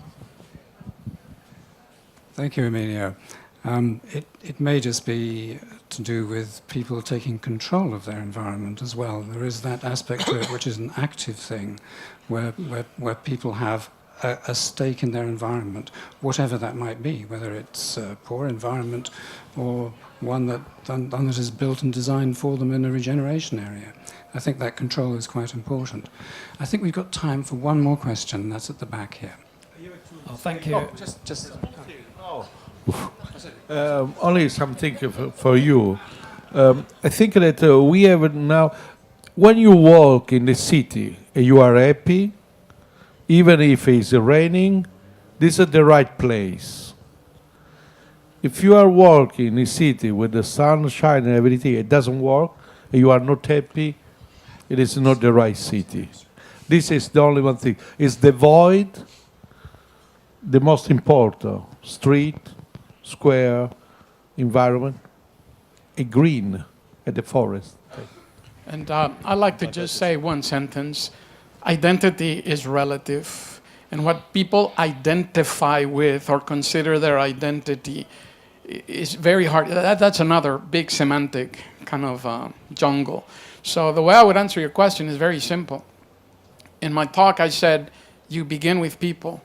Thank you, Emilio. It may just be to do with people taking control of their environment as well. There is that aspect to it which is an active thing, where people have a stake in their environment, whatever that might be, whether it's a poor environment or one that is built and designed for them in a regeneration area. I think that control is quite important. I think we've got time for one more question. That's at the back here. Oh, thank you. Only something for you. I think that we have now, when you walk in the city and you are happy, even if it's raining, this is the right place. If you are walking in a city with the sun shining and everything, it doesn't work, and you are not happy, it is not the right city. This is the only one thing. It's the void, the most important. Street, square, environment, a green at the forest. And I'd like to just say one sentence. Identity is relative, and what people identify with or consider their identity is very hard. That's another big semantic kind of jungle. So the way I would answer your question is very simple. In my talk, I said, you begin with people.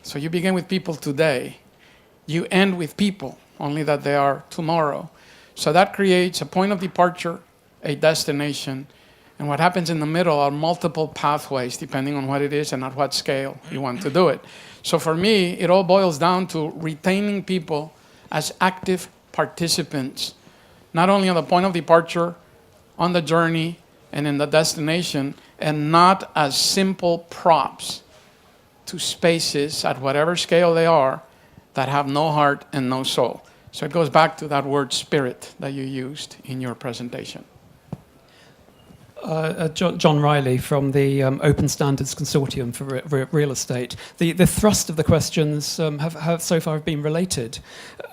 So you begin with people today. You end with people, only that they are tomorrow. So that creates a point of departure, a destination, and what happens in the middle are multiple pathways, depending on what it is and at what scale you want to do it. So for me, it all boils down to retaining people as active participants, not only on the point of departure, on the journey, and in the destination, and not as simple props to spaces at whatever scale they are that have no heart and no soul. So it goes back to that word spirit that you used in your presentation. John Riley from the Open Standards Consortium for Real Estate. The thrust of the questions have so far been related,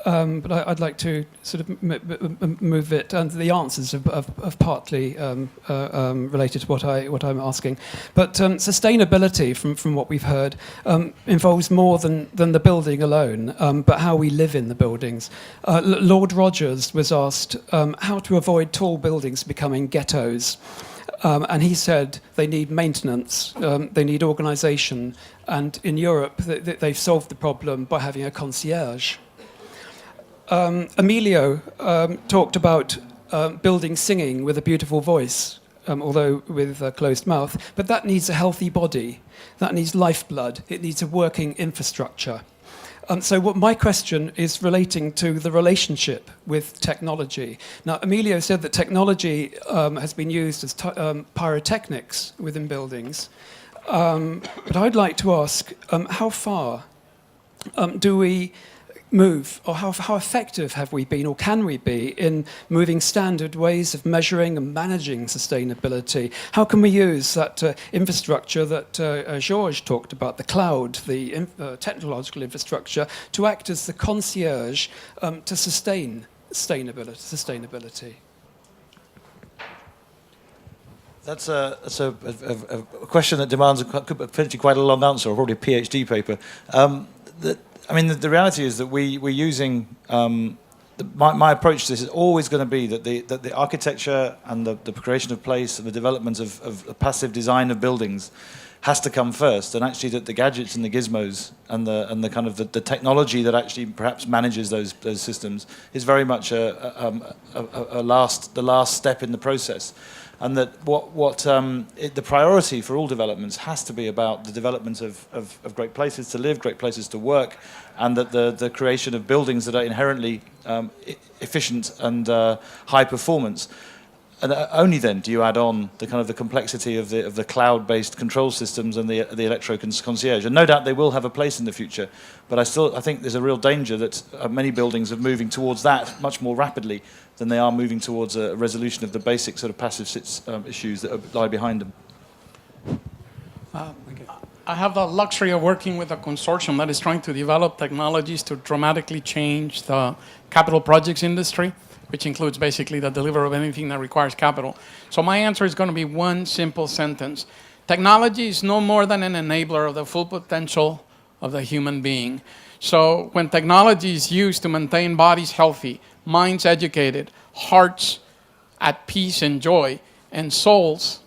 but I'd like to sort of move it, and the answers have partly related to what I'm asking. But sustainability, from what we've heard, involves more than the building alone, but how we live in the buildings. Lord Rogers was asked how to avoid tall buildings becoming ghettos. And he said they need maintenance, they need organisation, and in Europe they've solved the problem by having a concierge. Emilio talked about buildings singing with a beautiful voice, although with a closed mouth, but that needs a healthy body, that needs lifeblood, it needs a working infrastructure. So what my question is relating to the relationship with technology. Now, Emilio said that technology has been used as pyrotechnics within buildings. But I'd like to ask, how far do we move, or how effective have we been, or can we be, in moving standard ways of measuring and managing sustainability? How can we use that infrastructure that George talked about, the cloud, the technological infrastructure, to act as the concierge to sustain sustainability? That's a question that demands potentially quite a long answer, or probably a PhD paper. The reality is that we're using. My approach to this is always going to be that the architecture and the creation of place and the development of passive design of buildings has to come first, and actually that the gadgets and the gizmos and the kind of the technology that actually perhaps manages those systems is very much the last step in the process. And that the priority for all developments has to be about the development of great places to live, great places to work, and that the creation of buildings that are inherently efficient and high performance. And only then do you add on the kind of the complexity of the cloud-based control systems and the electro concierge. And no doubt they will have a place in the future, but I think there's a real danger that many buildings are moving towards that much more rapidly than they are moving towards a resolution of the basic sort of passive issues that lie behind them. I have the luxury of working with a consortium that is trying to develop technologies to dramatically change the capital projects industry, which includes basically the delivery of anything that requires capital. So my answer is going to be one simple sentence. Technology is no more than an enabler of the full potential of the human being. So when technology is used to maintain bodies healthy, minds educated, hearts at peace and joy, and souls,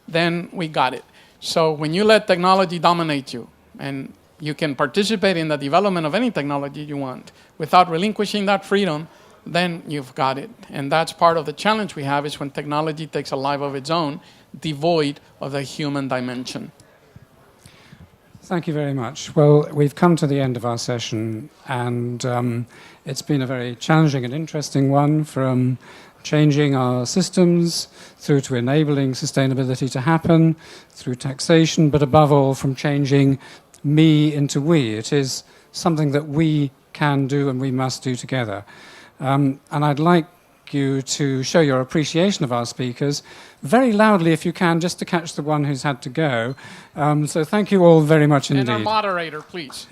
then we got it. So when you let technology dominate you, and you can participate in the development of any technology you want without relinquishing that freedom, then you've got it. And that's part of the challenge we have, is when technology takes a life of its own, devoid of the human dimension. Thank you very much. Well, we've come to the end of our session, and it's been a very challenging and interesting one, from changing our systems through to enabling sustainability to happen, through taxation, but above all from changing me into we. It is something that we can do and we must do together. And I'd like you to show your appreciation of our speakers very loudly, if you can, just to catch the one who's had to go. So thank you all very much indeed. And our moderator, please.